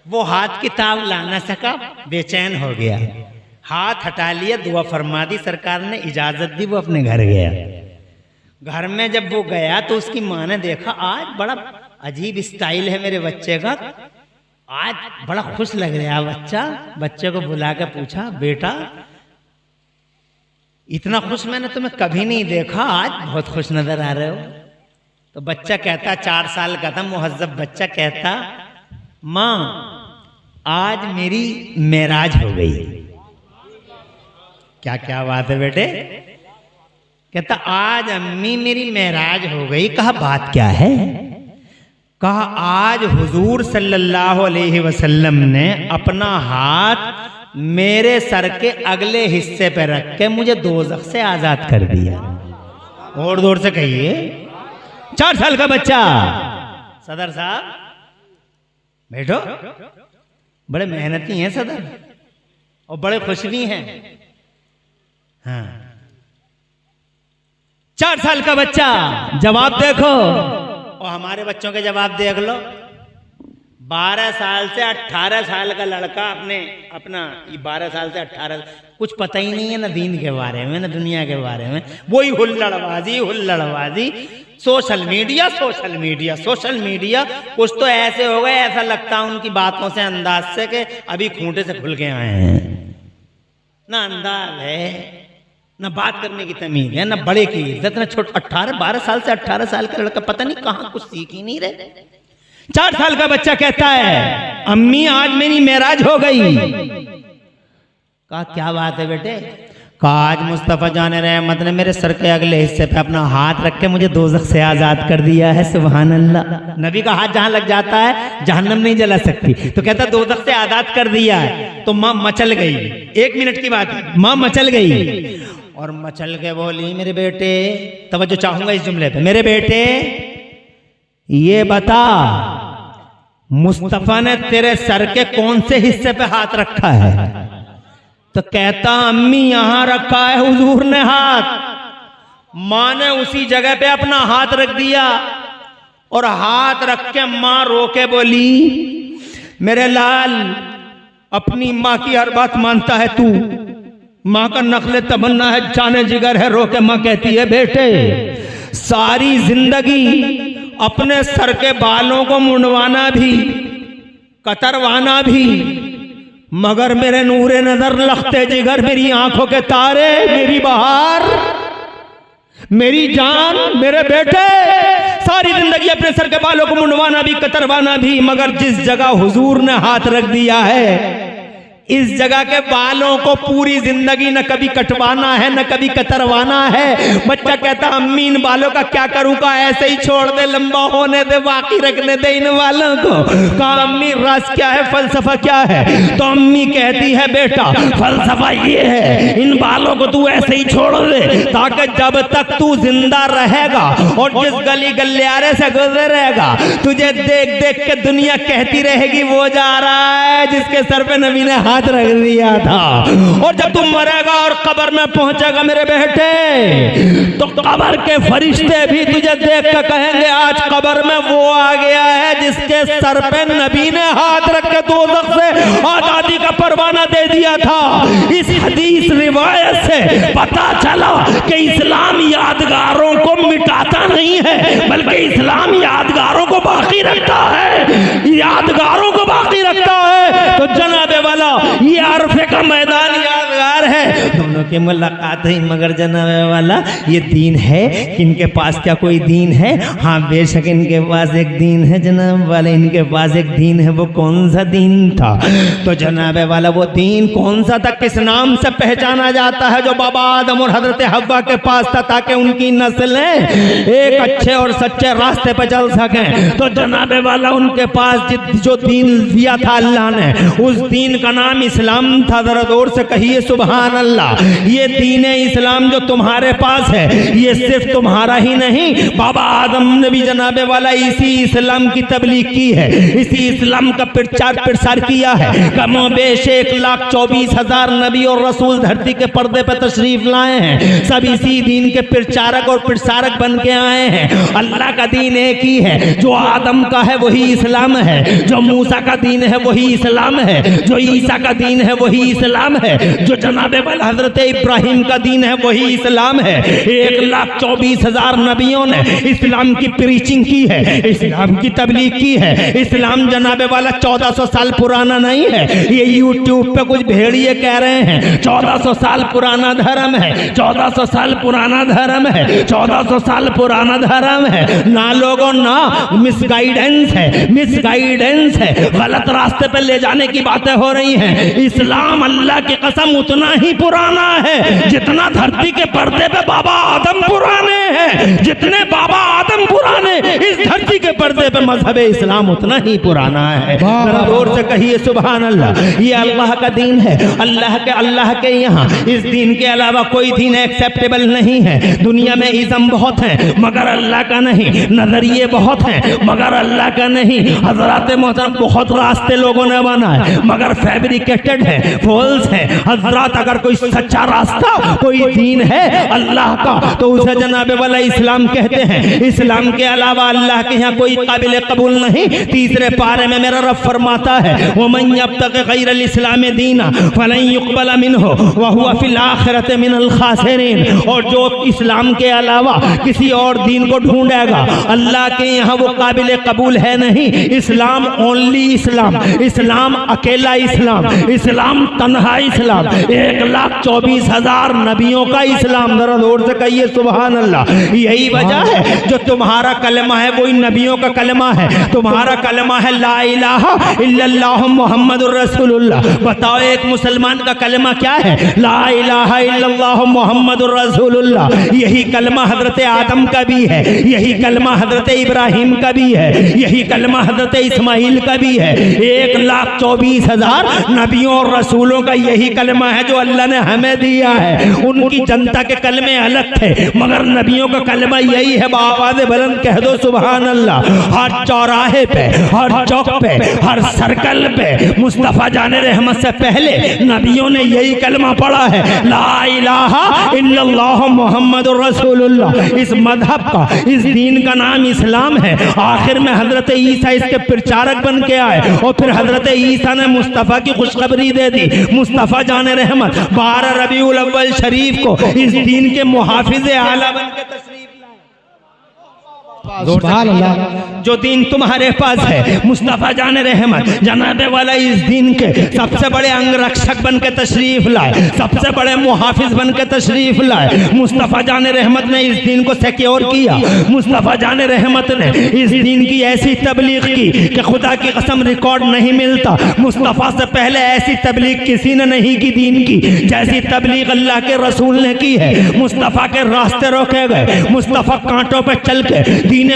वो हाथ किताब ला ना सका, बेचैन हो गया, हाथ हटा लिया, दुआ फरमा दी, सरकार ने इजाजत दी, वो अपने घर गया। घर में जब वो गया तो उसकी माँ ने देखा, आज बड़ा अजीब स्टाइल है मेरे बच्चे का, आज बड़ा खुश लग रहा है बच्चा। बच्चे को बुला के पूछा, बेटा इतना खुश मैंने तुम्हें कभी नहीं देखा, आज बहुत खुश नजर आ रहे हो। तो बच्चा कहता, 4 साल का था, मुहज्जब बच्चा कहता, माँ आज मेरी मेराज हो गई। क्या क्या बात है बेटे? कहता, आज अम्मी मेरी मेराज हो गई। कहा, बात क्या है? कहा, आज हुजूर सल्लल्लाहु अलैहि वसल्लम ने अपना हाथ मेरे सर के अगले हिस्से पे रख के मुझे दोज़ख से आजाद कर दिया। और जोर से कहिए। 4 साल का बच्चा। सदर साहब बैठो, बड़े मेहनती हैं सदर, और बड़े खुश भी हैं। हाँ, 4 साल का बच्चा, जवाब देखो, और हमारे बच्चों के जवाब देख लो। 12 साल से 18 साल का लड़का अपना 12 साल से 18, कुछ पता ही नहीं है ना दीन के बारे में ना दुनिया के बारे में, वही हुल्लड़बाजी, सोशल मीडिया, कुछ तो ऐसे हो गए, ऐसा लगता है उनकी बातों से, अंदाज से, कि अभी खूंटे से खुल के आए हैं। ना अंदाज है, ना बात करने की तमीज है, ना बड़े की इज्जत, ना छोटे। 12 साल से 18 साल का लड़का पता नहीं कहां कुछ सीख ही नहीं रहे। 4 साल का बच्चा कहता है, अम्मी आज मेरी मेराज हो गई। कहा, क्या बात है बेटे? कहा, आज मुस्तफा जान रहमत ने मेरे सर के अगले हिस्से पे अपना हाथ रख के मुझे दोज़ख से आजाद कर दिया है। सुभान अल्लाह। नबी का हाथ जहां लग जाता है जहन्नम नहीं जला सकती। तो कहता, दोज़ख से आजाद कर दिया है। तो माँ मचल गई। 1 मिनट की बात है, माँ मचल गई और मचल के बोली, मेरे बेटे, तवज्जो चाहूंगा इस जुमले पे, मेरे बेटे ये बता, मुस्तफा ने तेरे सर के कौन से हिस्से पे हाथ रखा है? तो कहता, अम्मी यहां रखा है हुजूर ने हाथ। मां ने उसी जगह पे अपना हाथ रख दिया और हाथ रख के मां रो के बोली, मेरे लाल, अपनी मां की हर बात मानता है तू, मां का नखले तमन्ना है, जाने जिगर है। रो के मां कहती है, बेटे सारी जिंदगी अपने सर के बालों को मुंडवाना भी, कतरवाना भी, मगर मेरे नूरे नजर, लखते जिगर, मेरी आंखों के तारे, मेरी बहार, मेरी जान, मेरे बेटे, सारी जिंदगी अपने सर के बालों को मुंडवाना भी, कतरवाना भी, मगर जिस जगह हुजूर ने हाथ रख दिया है, इस जगह के बालों को पूरी जिंदगी न कभी कटवाना है न कभी कतरवाना है। बच्चा कहता, अम्मी इन बालों का क्या करूं? का ऐसे ही छोड़ दे, लंबा होने दे, बाकी रखने दे इन बालों को। कहा, अम्मी राज क्या है, फलसफा क्या है? तो अम्मी कहती है, बेटा फलसफा ये है, इन बालों को तू ऐसे ही छोड़ दे, ताकि जब तक तू जिंदा रहेगा और जिस गली गलियारे से गुजरेगा, तुझे देख देख के दुनिया कहती रहेगी, वो जा रहा है जिसके सर पे नबी ने हाथ रख दिया था। और जब तुम मरेगा और कब्र में पहुंचेगा मेरे बेटे, तो कब्र के फरिश्ते भी तुझे देख कर कहेंगे आज कब्र में वो आ गया है जिसके सर पे नबी ने हाथ रख के दोज़ख से आजादी का परवाना दे दिया था। इस हदीस रिवायत से पता चला कि इस्लाम यादगारों को मिटाता नहीं है, बल्कि इस्लाम यादगारों को बाकी रखता है, यादगारों को बाकी रखता है। तो जनाबे वाला ये अरफे का मैदान यादगार है, दोनों की मुलाकात हुई। मगर जनाबे वाला ये दीन है, इनके पास क्या कोई दीन है? हाँ बेशक इनके पास एक दीन है जनाब वाले, इनके पास एक दीन है। वो कौन सा दीन था? तो जनाबे वाला वो दीन कौन सा था, किस नाम से पहचाना जाता है? जो बाबा आदम और हजरत हव्वा के पास था, ताकि उनकी नस्लें एक अच्छे और सच्चे रास्ते पर चल सकें। तो जनाबे वाला उनके पास जो दीन दिया था अल्लाह ने, उस दीन का नाम इस्लाम था। जरा जोर से कहिए सुभान अल्लाह। ये दीन इस्लाम जो तुम्हारे पास है, ये सिर्फ तुम्हारा ही नहीं, बाबा आदम ने भी जनाबे वाला इसी इस्लाम की तबलीग की है, इसी इस्लाम का प्रचार प्रसार किया है। कमो बेश 1,24,000 नबी और रसूल धरती के पर्दे पर तशरीफ लाए हैं, सब इसी दीन के प्रचारक और प्रसारक बन के आए हैं। अल्लाह का दीन एक ही है, जो आदम का है वही इस्लाम है, जो मूसा का दीन है वही इस्लाम है, जो ईसा का दीन है वही इस्लाम है, जो जनाबे वाला हजरत इब्राहिम का दीन है वही इस्लाम है। 1,24,000 नबियों ने इस्लाम की प्रीचिंग की है, इस्लाम की तबलीग की है। इस्लाम जनाबे वाला 1400 साल पुराना नहीं है, ये यूट्यूब पे कुछ भेड़िए कह रहे हैं 1400 साल पुराना धर्म है, 1400 साल पुराना धर्म है, 1400 साल पुराना धर्म है। ना लोगों ना, मिसगाइडेंस है, मिसगाइडेंस है, गलत रास्ते पे ले जाने की बातें हो रही हैं। इस्लाम अल्लाह की कसम उतना ही पुराना है जितना धरती के पर्दे पे बाबा आदम पुराने हैं, जितने बाबा आदम पुराने इस धरती के पर्दे पे मजहब इस्लाम उतना ही पुराना है। जोर से कहिए सुभान अल्लाह। ये अल्लाह का दीन है, अल्लाह के यहाँ इस दीन के अलावा कोई दीन एक्सेप्टेबल नहीं है। दुनिया में इज़्म बहुत है मगर अल्लाह का नहीं, नजरिए बहुत हैं मगर अल्लाह का नहीं। हजरात मोहतरम बहुत रास्ते लोगों ने बनाए मगर फैब्रिकेटेड है, फॉल्स है। हजरात अगर कोई सच्चा रास्ता कोई दीन है अल्लाह का, तो उसे जनाबे वाला इस्लाम कहते हैं। इस्लाम के अलावा अल्लाह के यहाँ कोई काबिल कबूल नहीं। तीसरे पारे में मेरा रब फरमाता है वमन यब्तग़ि गैरल इस्लाम दीना फलन युक़बल मिन्हु व हुवा फिल आखिरति मिनल खासिरीन। और जो इस्लाम के अलावा किसी और दीन को ढूंढेगा अल्लाह के यहाँ वो काबिल कबूल है नहीं। इस्लाम ओनली इस्लाम, इस्लाम अकेला इस्लाम, इस्लाम तन्हा इस्लाम, 1,24,000 नबियों का इस्लाम। जरा जोर से कहिए सुभान अल्लाह। यही वजह है जो तुम्हारा कलमा है वही नबियों का कलमा है। तुम्हारा कलमा है ला इलाहा इल्लल्लाह मुहम्मदुर रसूलुल्लाह। बताओ एक मुसलमान का कलमा क्या है? ला इलाहा इल्लल्लाह मुहम्मदुर रसूलुल्लाह। यही कलमा हजरत आदम का भी है, यही कलमा हजरत इब्राहिम का भी है, यही कलमा हजरत इस्माइल का भी है। 1,24,000 नबियों और रसूलों का यही कलमा है जो अल्लाह ने हमें दिया है। उनकी जनता के कलमे अलग थे मगर नबियों का कलमा यही है। आवाज़ बुलंद कह दो सुभान अल्लाह। हर चौराहे पे, हर चौक पे, हर सर्कल पे मुस्तफ़ा जाने रहमत से पहले नबियों ने यही कलमा पढ़ा है, ला इलाहा इल्लल्लाह मुहम्मदुर रसूलुल्लाह। इस मजहब का, इस दीन का नाम इस्लाम है। आखिर में हजरत ईसा इसके प्रचारक बन के आए और फिर हजरत ईसा ने मुस्तफ़ा की खुशखबरी दे दी। मुस्तफ़ा जाने रहमत 12 रबीउल अव्वल शरीफ को इस दीन के मुहाफिज आला बन के तशरीफ सुभान अल्लाह। जो दीन तुम्हारे पास है मुस्तफ़ा जाने रहमत जनाबे वाला इस दीन के सबसे बड़े अंगरक्षक बन के तशरीफ लाए, सबसे बड़े मुहाफिज बन के तशरीफ लाए। मुस्तफ़ा जाने रहमत ने इस दीन को सिक्योर किया। मुस्तफ़ा जाने रहमत ने इस दीन की ऐसी तबलीग की कि खुदा की कसम रिकॉर्ड नहीं मिलता। मुस्तफ़ा से पहले ऐसी तबलीग किसी ने नहीं की दीन की जैसी तबलीग अल्लाह के रसूल ने की है। मुस्तफ़ा के रास्ते रोके गए, मुस्तफ़ा कांटों पर चल के दीन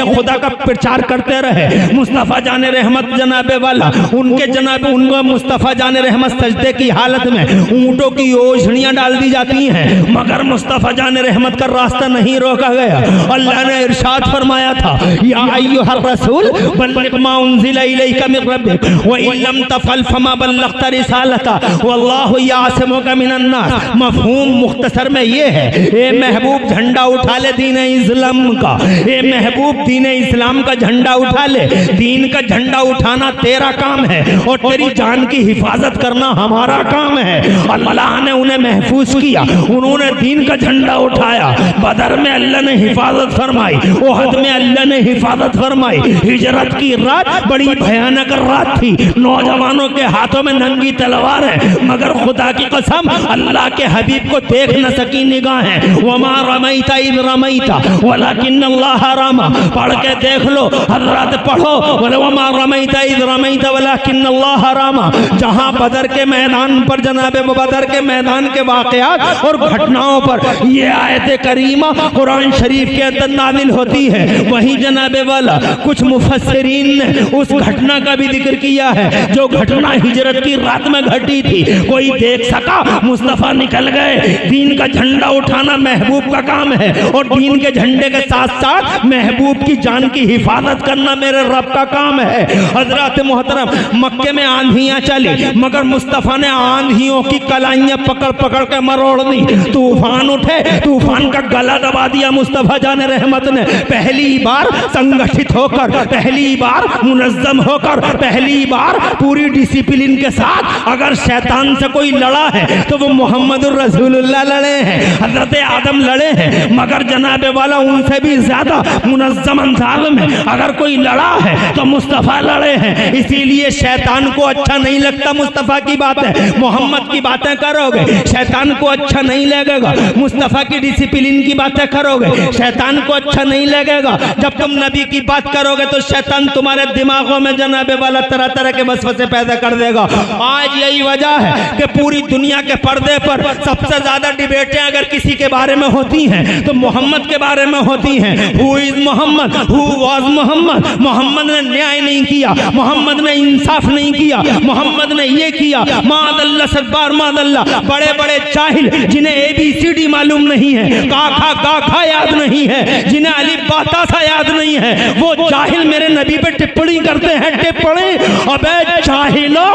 खुदा का प्रचार करते रहे। मुस्तफ़ा जाने रहमत जनाबे वाला उनको मुस्तफ़ा जाने रहमत सजदे की हालत में ऊँटों की ओझड़ियाँ डाल दी जाती हैं, मगर मुस्तफ़ा जाने रहमत का रास्ता नहीं रोका गया। अल्लाह ने इरशाद फरमाया था, या अय्युहर रसूल बल्लिग मा उन्ज़िला इलैका मिन रब्बिक व इन लम तफ़अल फमा बल्लग़्ता रिसालता वल्लाहु यासिमुका मिनन नास। मफ़हूम मुख्तसर में ये है, ए महबूब झंडा उठा ले दीन इस्लाम का, ए महबूब दीन इस्लाम का झंडा उठा ले। दीन का झंडा उठाना तेरा काम है और तेरी जान की हिफाजत करना हमारा काम है। अल्लाह ने उन्हें महफूज किया, उन्होंने दीन का झंडा उठाया। बदर में अल्लाह ने हिफाजत फरमाई, उहद में अल्लाह ने हिफाजत फरमाई। हिजरत की रात बड़ी भयानक रात थी, नौजवानों के हाथों में नंगी तलवार है, मगर खुदा की कसम अल्लाह के हबीब को देख न सकी निगाहें। वमा रमैता इज़ रमैता वलाकिन्नल्लाह रमा। पढ़ के देख लो, हज़रत पढ़ो, वमा रमैता इज़ रमैता वलाकिन्नल्लाह रमा। जहां बदर के मैदान पर जनाबे बदर के मैदान के वाक़यात और घटनाओं पर ये आयत करीमा कुरान शरीफ के अंदर नाज़िल होती है, वहीं जनाबे वाला कुछ मुफस्सिरीन ने उस घटना का भी जिक्र किया है जो घटना हिजरत की रात में घटी थी। कोई देख सका, मुस्तफ़ा निकल गए। दीन का झंडा उठाना महबूब का काम है और दीन के झंडे के साथ साथ महबूब की जान की हिफाजत करना मेरे रब का काम है। हजरत मोहतरम, मक्के में आंधियां चली, मगर मुस्तफ़ा ने आंधियों की कलाइयां पकड़ पकड़ के मरोड़ दी। तूफान उठे, तूफान का गला दबा दिया मुस्तफ़ा जाने रहमत ने। पहली बार संगठित होकर, पहली बार मुनज़्ज़म होकर, पहली बार पूरी डिसिप्लिन के साथ अगर शैतान से कोई लड़ा है तो वो मोहम्मदुर रसूलुल्लाह लड़े हैं, हजरत आदम लड़े हैं, मगर जनाबे वाला उनसे भी ज्यादा मुनज़्ज़म अंदाज़ में अगर कोई लड़ा है तो मुस्तफ़ा लड़े हैं। इसीलिए शैतान को अच्छा नहीं लगता मुस्तफ़ा की बातें, मोहम्मद की बातें करोगे शैतान को अच्छा नहीं लगेगा। मुस्तफ़ा की डिसिप्लिन की बातें करोगे शैतान को अच्छा नहीं लगेगा। जब तुम नबी की बात करोगे तो शैतान तुम्हारे दिमागों में जनाबे वाला तरह तरह के वसवसे पैदा कर देगा। आज यही वजह है कि पूरी दुनिया के पर्दे पर सबसे ज्यादा डिबेटें अगर किसी के बारे में होती हैं तो मोहम्मद के बारे में होती हैं। Who is Muhammad, who was Muhammad. Muhammad ने न्याय नहीं किया, मोहम्मद ने इंसाफ नहीं किया, मोहम्मद ने ये किया। मादल्ला सदबार मादल्ला। बड़े बड़े जाहिल जिन्हें ABCD मालूम नहीं है, काखा गाखा याद नहीं है, जिन्हें अली बातासा याद नहीं है, वो जाहिल मेरे नबी पे टिप्पणी करते हैं। टिप्पणी, अबे जाहिलो,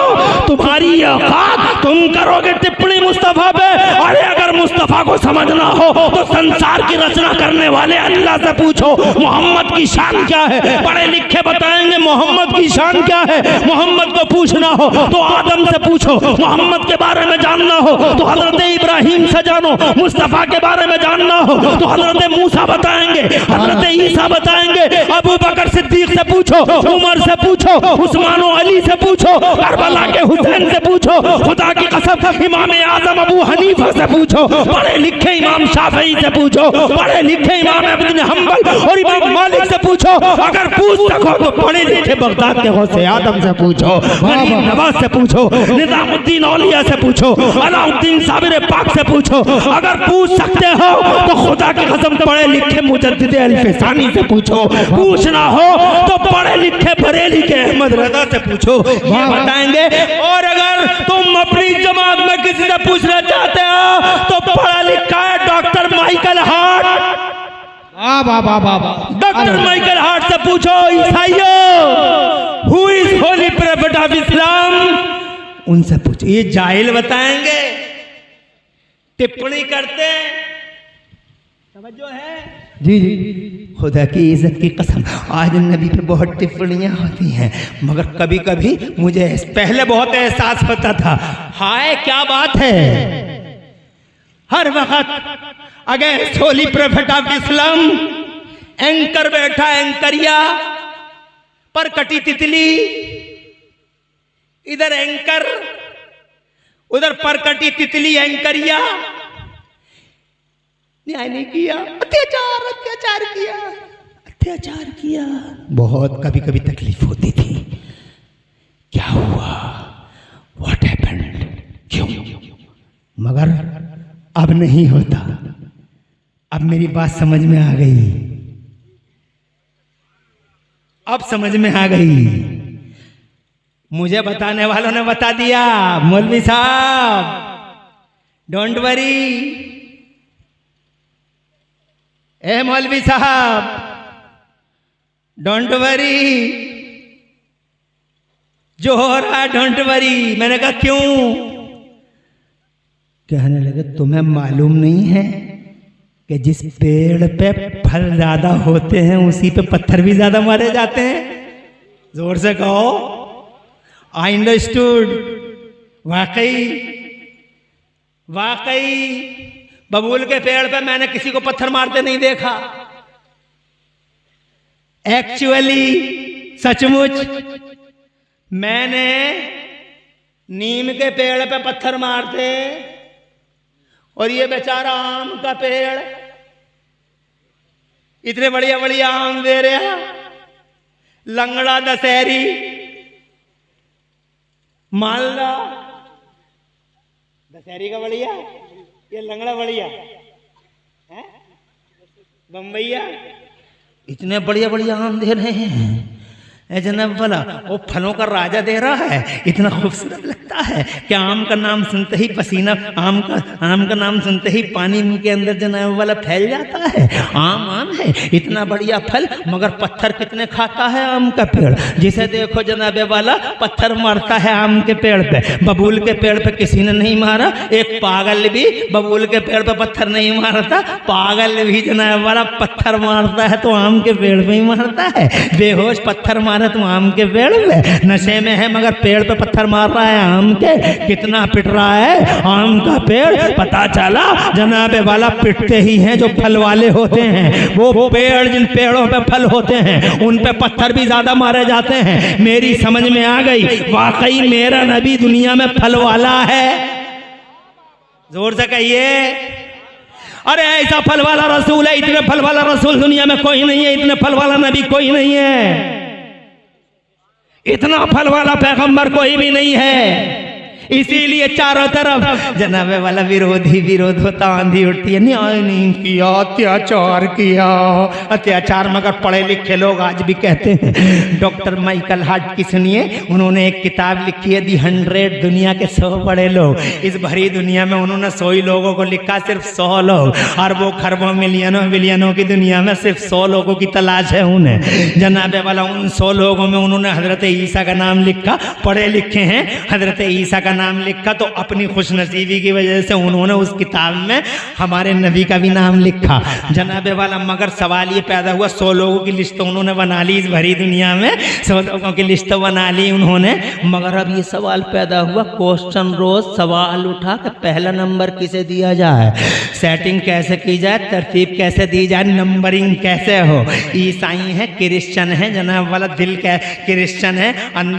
तुम्हारी औकात, तुम करोगे टिप्पणी मुस्तफा पे? अरे अगर मुस्तफा को समझना हो तो संसार की रचना करने वाले अल्लाह से पूछो मोहम्मद की शान क्या है। पढ़े लिखे बताएंगे मोहम्मद की शान क्या है। मोहम्मद को पूछना हो तो आदम से पूछो, मोहम्मद के बारे में जानना हो तो हजरत इब्राहिम से जानो, मुस्तफा के बारे में जानना हो तो हजरत मूसा बताएंगे, हजरत ईसा बताएंगे, अबू बकर सिद्दीक से पूछो, उमर से पूछो, उस्मान अली से पूछो, करबला के हुसैन से पूछो, खुदा की कसम इमाम आजम अबू हनीफा से पूछो, पढ़े लिखे इमाम शाफई से पूछो, पढ़े लिखे इमाम इब्न हंबल और इमाम मालिक से पूछो। अगर पूछ सको तो पढ़े लिखे बगदाद के गौसे आदम से पूछो, गरीब नवाज से पूछो, निजामुद्दीन औलिया से पूछो, अलाउद्दीन साबिर पाक से पूछो। अगर पूछ सकते हो तो खुदा की कसम पढ़े लिखे मुजद्दिद अल-फिसानी से पूछो। पूछना हो तो पढ़े लिखे बरेली के अहमद रजा से पूछो, ये बताएंगे। और अगर तुम अपनी जमात में किसी से पूछना चाहते हो तो पढ़ा लिखा है doctor Michael Hart, doctor Michael Hart से पूछो। ईसाइयों, who is holy prophet of Islam, उनसे पूछो। ये जाहिल बताएंगे, टिप्पणी करते हैं। समझो है जी जी। खुदा की इज्जत की कसम, आज नबी पे बहुत टिप्पणियां होती हैं, मगर कभी कभी मुझे पहले बहुत एहसास होता था, हाय क्या बात है। हर वक्त अगर holy prophet of Islam anchor बैठा, एंकरिया पर कटी तितली, इधर एंकर उधर पर कटी तितली, एंकरिया। न्याय नहीं किया, अत्याचार किया। बहुत कभी कभी तकलीफ होती थी। क्या हुआ, व्हाट हैपेंड, क्यों? मगर अब नहीं होता। अब मेरी बात समझ में आ गई। अब समझ में आ गई। मुझे बताने वालों ने बता दिया, मौलवी साहब डोंट वरी, ए मौलवी साहब डोंट वरी, जो हो रहा है डोंट वरी। मैंने कहा क्यों? कहने लगे तुम्हें मालूम नहीं है कि जिस पेड़ पे फल ज्यादा होते हैं उसी पे पत्थर भी ज्यादा मारे जाते हैं। जोर से कहो, आई अंडरस्टूड। वाकई वाकई बबूल के पेड़ पे मैंने किसी को पत्थर मारते नहीं देखा। एक्चुअली सचमुच मैंने नीम के पेड़ पे पत्थर मारते, और ये बेचारा आम का पेड़ इतने बढ़िया बढ़िया आम दे रहा, लंगड़ा दशहरी मालदा, दशहरी का बढ़िया, ये लंगड़ा बढ़िया है, बम्बैया, इतने बढ़िया बढ़िया आम दे रहे हैं। जनाब वाला वो फलों का राजा दे रहा है, इतना खूबसूरत लगता है कि आम का नाम सुनते ही पसीना, आम का नाम सुनते ही पानी मुंह के अंदर जनाब वाला फैल जाता है। आम है, इतना बढ़िया फल, मगर पत्थर कितने खाता है आम का पेड़। जिसे देखो जनाब वाला पत्थर मारता है आम के पेड़ पे। बबूल के पेड़ पे किसी ने नहीं मारा, एक पागल भी बबूल के पेड़ पे पत्थर नहीं मारता। पागल भी जनाब वाला पत्थर मारता है तो आम के पेड़ पे ही मारता है। बेहोश पत्थर मारा तुम आम के पेड़ पे, नशे में है मगर पेड़ पे पत्थर मार रहा है आम के। कितना पिट रहा है आम का पेड़। पता चला जनाबे वाला पिटते ही हैं जो फल वाले होते हैं। वो पेड़ जिन पेड़ों पे फल होते हैं उन पे पत्थर भी ज्यादा मारे जाते हैं। मेरी समझ में आ गई, वाकई मेरा नबी दुनिया में फल वाला है। जोर से कहिए, अरे ऐसा फल वाला रसूल है, इतने फल वाला रसूल दुनिया में कोई नहीं है, इतने फल वाला नबी कोई नहीं है, इतना फल वाला पैगंबर कोई भी नहीं है। इसीलिए चारों तरफ जनाबे वाला विरोध होता, आंधी उठती है, न्याय नहीं किया, अत्याचार किया। अत्याचार मगर पढ़े लिखे लोग आज भी कहते हैं। डॉक्टर माइकल हार्ट की सुनिए, उन्होंने एक किताब लिखी है दी 100, दुनिया के 100 बड़े लोग। इस भरी दुनिया में उन्होंने 100 ही लोगों को लिखा, सिर्फ 100 लोग। अरबों खरबों मिलियनों बिलियनों की दुनिया में सिर्फ 100 लोगों की तलाश है उन्हें। जनाबे वाला उन 100 लोगों में उन्होंने हजरत ईसा का नाम लिखा। पढ़े लिखे हैं, हजरत ईसा का नाम लिखा तो अपनी खुशनसीबी की वजह से उन्होंने उस किताब में हमारे नबी का भी नाम लिखा जनाबे वाला। मगर सवाल ये पैदा हुआ, 100 लोगों की लिस्ट तो उन्होंने बना ली इस भरी दुनिया में, 100 लोगों की लिस्ट तो बना ली उन्होंने। मगर अब ये सवाल पैदा हुआ, क्वेश्चन रोज सवाल उठा कि पहला नंबर किसे दिया जाए, सेटिंग कैसे की जाए, तरतीब कैसे दी जाए, नंबरिंग कैसे हो। ईसाई है, क्रिश्चियन है, जनाब वाला दिल क्रिश्चियन है,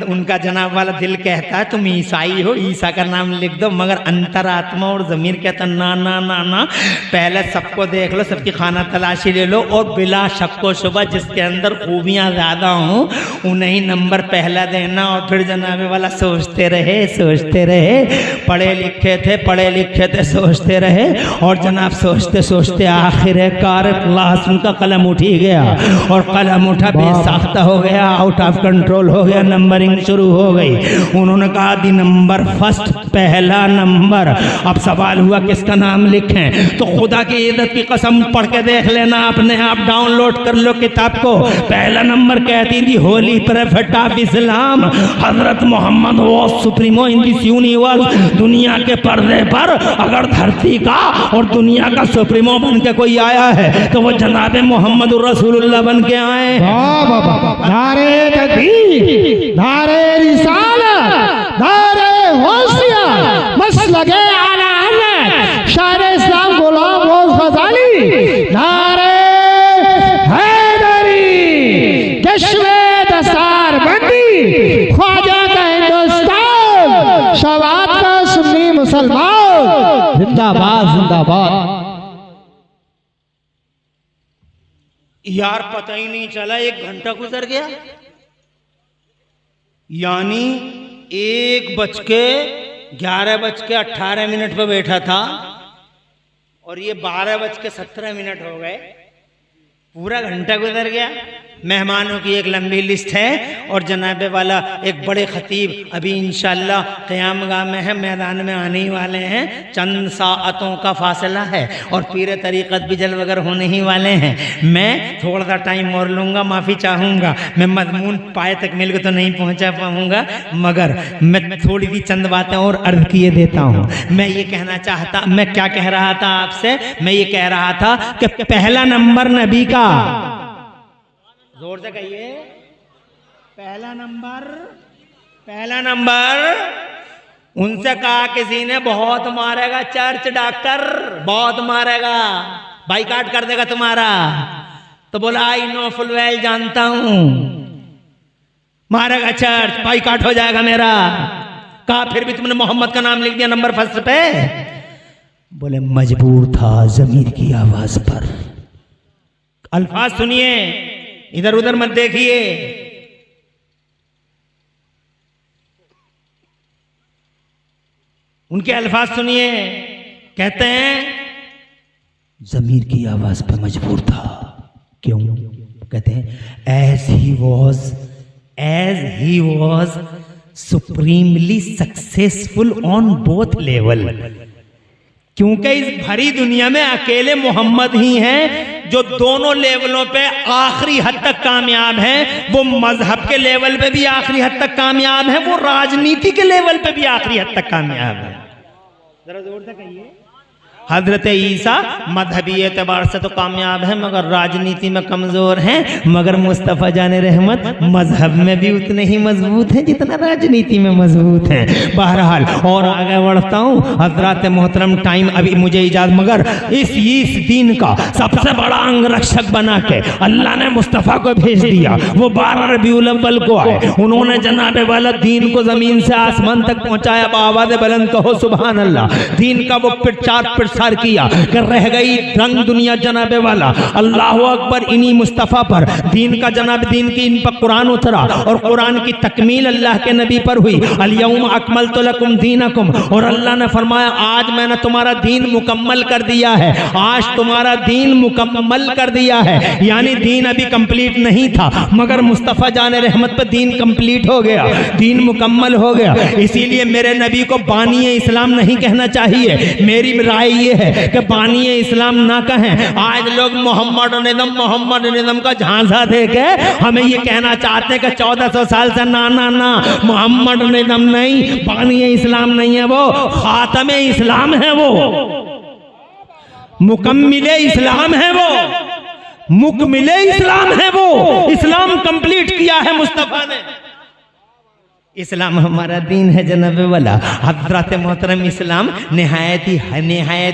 उनका जनाब वाला दिल कहता है तुम ईसाई हो, ईसा का नाम लिख दो। मगर अंतरात्मा और ज़मीर कहता ना ना ना ना, पहले सबको देख लो, सबकी खाना तलाशी ले लो, और बिला शक व शुबा जिसके अंदर खूबियाँ ज़्यादा हों उन्हें ही नंबर पहला देना। और फिर जनाबे वाला सोचते रहे, पढ़े लिखे थे, सोचते रहे, और जनाब सोचते सोचते आखिरकार क्लास उनका कलम उठ ही गया, और कलम उठा बेसाख्ता हो गया, आउट ऑफ कंट्रोल हो गया, नंबरिंग शुरू हो गई। उन्होंने कहा दी नंबर फर्स्ट, पहला नंबर। अब सवाल हुआ किसका नाम लिखें, तो खुदा की इज्जत की कसम पढ़ के देख लेना, अपने आप डाउनलोड कर लो किताब को। पहला नंबर कहती थी होली प्रोफेट ऑफ इस्लाम, हजरत मोहम्मद वो सुप्रीमो इन दिस यूनिवर्स। दुनिया के पर्दे पर अगर धरती का और दुनिया का सुप्रीमो बन के कोई आया है तो वो जनाबे मोहम्मद रसूलुल्लाह बन के आए। नारे तकबीर, नारे रिसालत, नारे होशियार, मसलके आला हज़रत शायर इस्लाम गुलाम गौस ग़ज़ाली, नारे हैदरी, कश्वे दस्तार बंदी, ख्वाजा का हिंदुस्तान, शवात का सुन्नी मुसलमान, जिंदाबाद जिंदाबाद। यार पता ही नहीं चला 1 घंटा गुजर गया, यानी 1:11:18 पे बैठा था और ये 12:17 हो गए, पूरा घंटा गुजर गया। मेहमानों की एक लंबी लिस्ट है और जनाबे वाला एक बड़े खतीब अभी इंशाअल्लाह क़यामगाह में है, मैदान में आने ही वाले हैं। चंद साअतों का फासला है और पीर तरीक़त भी जल वगैरह होने ही वाले हैं। मैं थोड़ा सा टाइम और लूँगा, माफ़ी चाहूँगा, मैं मजमून पाए तक मिल के तो नहीं पहुँचा पाऊँगा, मगर मैं थोड़ी सी चंद बातें और अर्ज किए देता हूँ। मैं ये कहना चाहता, मैं क्या कह रहा था आपसे, मैं ये कह रहा था कि पहला नंबर नबी का, जोर से कहिए, पहला नंबर उनसे कहा किसी ने बहुत मारेगा चर्च डॉक्टर, बहुत मारेगा, बाइकाट कर देगा तुम्हारा। तो बोला आई नो फुल वेल, जानता हूं, मारेगा चर्च, बाइकाट हो जाएगा मेरा। कहा फिर भी तुमने मोहम्मद का नाम लिख दिया नंबर फर्स्ट पे। बोले मजबूर था जमीर की आवाज पर। अल्फाज सुनिए, इधर उधर मत देखिए। उनके अल्फाज सुनिए, कहते हैं जमीर की आवाज पर मजबूर था। क्यों? कहते हैं as he was supremely successful on both level. क्योंकि इस भरी दुनिया में अकेले मोहम्मद ही हैं जो दोनों लेवलों पे आखिरी हद तक कामयाब हैं। वो मजहब के लेवल पे भी आखिरी हद तक कामयाब हैं, वो राजनीति के लेवल पे भी आखिरी हद तक कामयाब है। जरा जोर से कहिए। हजरत ईसा मजहबी एतबार से तो कामयाब है मगर राजनीति में कमजोर हैं, मगर मुस्तफ़ा जाने रहमत मजहब में भी उतने ही मजबूत हैं जितना राजनीति में मजबूत हैं। बहरहाल और आगे बढ़ता हूँ हजरत मोहतरम, टाइम अभी मुझे इजाज़त, मगर इस दीन का सबसे बड़ा अंगरक्षक बना के अल्लाह ने मुस्तफ़ा को भेज दिया। वो 12 रबीउल अव्वल को आए, उन्होंने जनाबे वाला दीन को जमीन से आसमान तक पहुँचाया। आवाज़ बुलंद कहो सुभान अल्लाह। दीन का वो प्रचार किया कि रह गई रंग दुनिया जनाबे वाला। अल्लाह अकबर, इन्हीं मुस्तफ़ा पर दीन का जनाब, दीन की इन पर कुरान उतरा और कुरान की तकमील अल्लाह के नबी पर हुई। अल-यौम अकमलतु लकुम दीनकुम, और अल्लाह ने फरमाया आज मैंने तुम्हारा दीन मुकम्मल कर दिया है। आज तुम्हारा दीन मुकम्मल कर दिया है, यानी दीन अभी कंप्लीट नहीं था मगर मुस्तफ़ा जाने रहमत पर दीन कंप्लीट हो गया, दीन मुकम्मल हो गया। इसीलिए मेरे नबी को बानी इस्लाम नहीं कहना चाहिए। मेरी राय ये है कि बानी इस्लाम ना कहें। आज लोग मोहम्मद निज़म का झांसा देके हमें ये कहना चाहते हैं कि 1400 साल से ना मोहम्मद निज़म नहीं, बानी इस्लाम नहीं है, वो खातम इस्लाम है, वो मुकम्मिल इस्लाम है, वो मुकम्मिल इस्लाम है, वो इस्लाम कंप्लीट किया है मुस्तफ़ा ने। इस्लाम हमारा दीन है जनाबे वाला। हज़रत मोहतरम, इस्लाम निहायत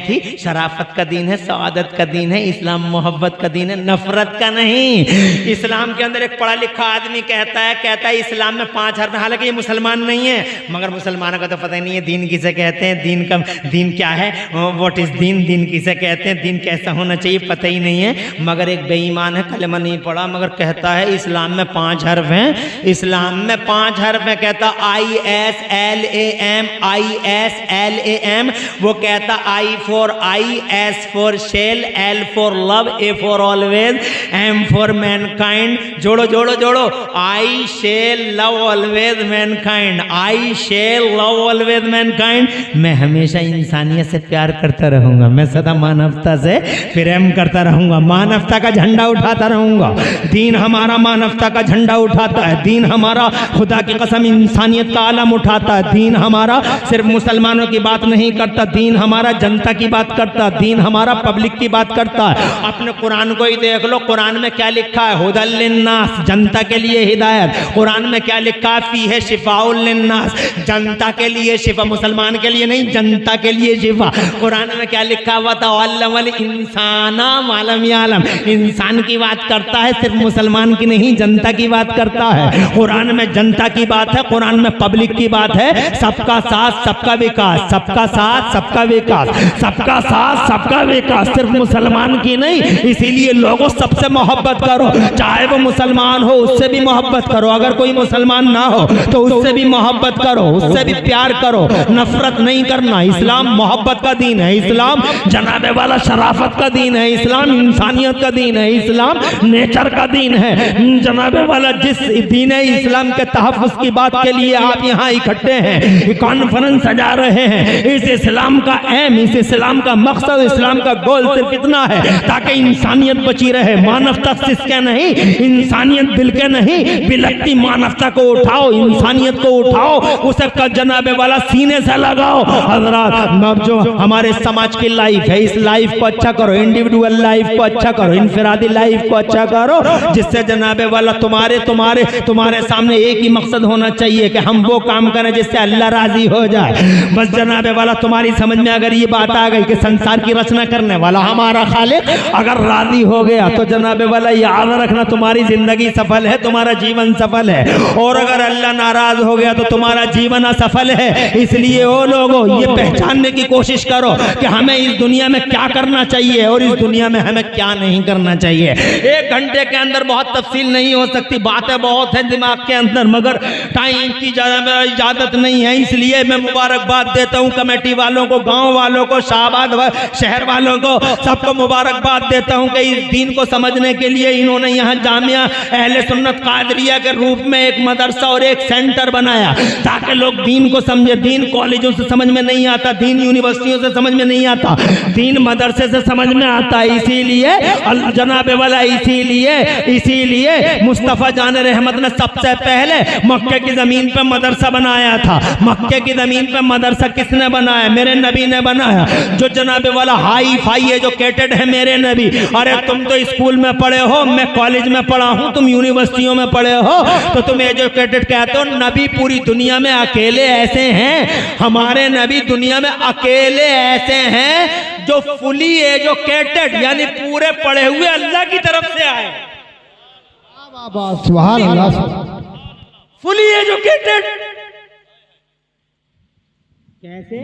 ही शराफत का दीन है, सआदत का दीन है। इस्लाम मोहब्बत का दीन है, नफरत का नहीं। इस्लाम के अंदर एक पढ़ा लिखा आदमी कहता है इस्लाम में 5 हर्फ, हालांकि ये मुसलमान नहीं है मगर मुसलमानों का तो पता ही नहीं है दीन किसे कहते हैं, दीन क्या है, व्हाट इज दीन किसे कहते हैं, दीन कैसा होना चाहिए पता ही नहीं है। मगर एक बेईमान है, कलमा नहीं पढ़ा मगर कहता है इस्लाम में 5 हर्फ हैं, इस्लाम में 5 हर्फ है। ISLAM, ISLAM। वो कहता I for I, S for shell, L for love, A for always, M for mankind। जोड़ो I shall love always mankind, I shall love always mankind। मैं हमेशा इंसानियत से प्यार करता रहूंगा, मैं सदा मानवता से प्रेम करता रहूंगा, मानवता का झंडा उठाता रहूंगा। दीन हमारा मानवता का झंडा उठाता है, दीन हमारा खुदा की कसम इंसानियत का आलम उठाता है। दीन हमारा सिर्फ मुसलमानों की बात नहीं करता, दीन हमारा जनता की बात करता, दीन हमारा पब्लिक की बात करता है। अपने कुरान को ही देख लो, कुरान में क्या लिखा है, हुदल लिन्नास, जनता के लिए हिदायत। कुरान में क्या लिखा है, फीहे शिफाउल लिन्नास, जनता के लिए शिफा, मुसलमान के लिए नहीं, जनता के लिए शिफा। कुरान में क्या लिखा हुआ था, वल्लमल इंसाना मालम यालम, इंसान की बात करता है, सिर्फ मुसलमान की नहीं जनता की बात करता है। कुरान में जनता की बात है, कुरान में पब्लिक की बात है, सबका साथ सबका विकास, सबका साथ सबका विकास, सबका साथ सबका विकास, सिर्फ मुसलमान की नहीं। इसीलिए लोगों सबसे मोहब्बत करो, चाहे वो मुसलमान हो उससे भी मोहब्बत करो, अगर कोई मुसलमान ना हो तो उससे भी मोहब्बत करो, उससे भी प्यार करो, नफरत नहीं करना। इस्लाम मोहब्बत का दीन है, इस्लाम जनाबे वाला शराफत का दीन है, इस्लाम इंसानियत का दीन है, इस्लाम नेचर का दीन है। जनाबे वाला जिस दीन इस्लाम के तहफ़्फ़ुज़ की बात के लिए आप यहाँ इकट्ठे हैं, कॉन्फ्रेंस सजा रहे हैं, इस इस्लाम का एम, इस इस्लाम का मकसद, इस्लाम का गोल सिर्फ इतना है ताकि इंसानियत बची रहे, मानवता सिसके नहीं, इंसानियत बिलके नहीं, बिलकती मानवता को उठाओ, इंसानियत को उठाओ, उसे जनाबे वाला सीने से लगाओ। हज़रात जो हमारे समाज की लाइफ है, इस लाइफ को अच्छा करो, इंडिविजुअल लाइफ को अच्छा करो, इनफरादी लाइफ को अच्छा करो, जिससे जनाबे वाला तुम्हारे सामने एक ही मकसद होना चाहिए कि हम वो काम करें जिससे अल्लाह राजी हो जाए। बस जनाबे वाला तुम्हारी समझ में अगर ये बात आ गई कि संसार की रचना करने वाला हमारा खालिक अगर राजी हो गया तो जनाबे वाला याद रखना तुम्हारी जिंदगी सफल है, तुम्हारा जीवन सफल है। और अगर अल्लाह नाराज हो गया तो तुम्हारा जीवन असफल है। इसलिए वो लोगों ये पहचानने की कोशिश करो कि हमें इस दुनिया में क्या करना चाहिए और इस दुनिया में हमें क्या नहीं करना चाहिए। एक घंटे के अंदर बहुत तफसील नहीं हो सकती, बातें बहुत है दिमाग के अंदर, मगर टाइम की इजाजत नहीं है। इसलिए मैं मुबारकबाद देता हूँ कमेटी वालों को, गांव वालों को, शाहबाद शहर वालों को, सबको मुबारकबाद देता हूँ कि इस दीन को समझने के लिए इन्होंने यहाँ जामिया अहले सुन्नत कादरिया के रूप में एक मदरसा और एक सेंटर बनाया ताकि लोग दीन को समझे। दीन कॉलेजों से समझ में नहीं आता, दीन यूनिवर्सिटियों से समझ में नहीं आता, दीन मदरसे से समझ में आता है। इसीलिए जनाबे वाला इसीलिए मुस्तफ़ा जान रहमत ने सबसे पहले मक्के की जमीन पे मदरसा बनाया था। मक्के की जमीन पे मदरसा किसने बनाया? मेरे नबी ने बनाया। जो जनाबे वाला हाई फाई एजुकेटेड है मेरे नबी। अरे तुम तो स्कूल में पढ़े हो, मैं कॉलेज में पढ़ा हूं, तुम यूनिवर्सिटियों में पढ़े हो, तो तुम एजुकेटेड कहते हो। नबी पूरी दुनिया में अकेले ऐसे हैं, हमारे नबी दुनिया में अकेले ऐसे हैं जो फुली एजुकेटेड यानी पूरे पढ़े हुए अल्लाह की तरफ से आए। सुभान अल्लाह। फुली एजुकेटेड कैसे?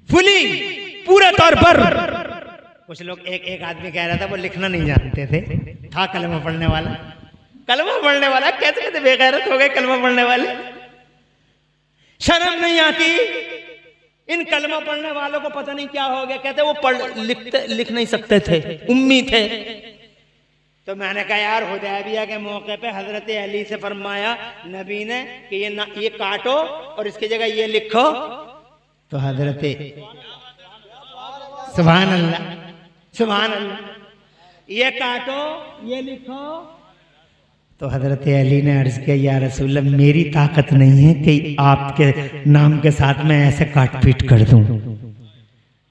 फुली पूरे तौर पर। कुछ लोग एक आदमी कह रहा था वो लिखना नहीं जानते थे, था कलमा पढ़ने वाला। कलमा पढ़ने वाला कैसे कैसे बेगैरत हो गए कलमा पढ़ने वाले। शर्म नहीं आती इन कलमा पढ़ने वालों को, पता नहीं क्या हो गया। कहते वो लिख नहीं सकते थे, उम्मी थे। तो मैंने कहा यार हुदैबिया के मौके पे हजरत अली से फरमाया नबी ने कि ये काटो और इसकी जगह ये लिखो। तो हजरत सुभान अल्लाह, सुभान अल्लाह, ये काटो ये लिखो। तो हजरत अली ने अर्ज किया या रसूल अल्लाह मेरी ताकत नहीं है कि आपके नाम के साथ मैं ऐसे काट पीट कर दूं।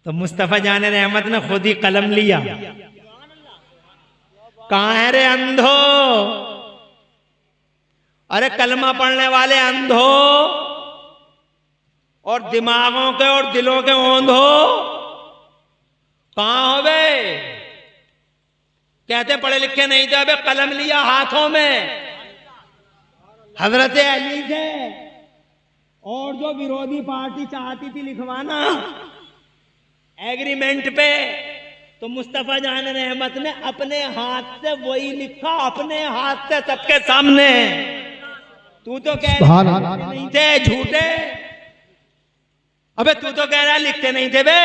तो मुस्तफ़ा जान रहमत ने खुद ही कलम लिया। कहां है रे अंधो? अरे कलमा पढ़ने वाले अंधो और दिमागों के और दिलों के ओंधो, कहां हो बे? कहते पढ़े लिखे नहीं थे, अबे कलम लिया हाथों में हजरत अली से। और जो विरोधी पार्टी चाहती थी लिखवाना एग्रीमेंट पे, तो मुस्तफ़ा जान रहमत ने अपने हाथ से वही लिखा, अपने हाथ से सबके सामने। तू तो कह रहा नहीं थे झूठे, अबे तू तो कह रहा लिखते नहीं थे बे।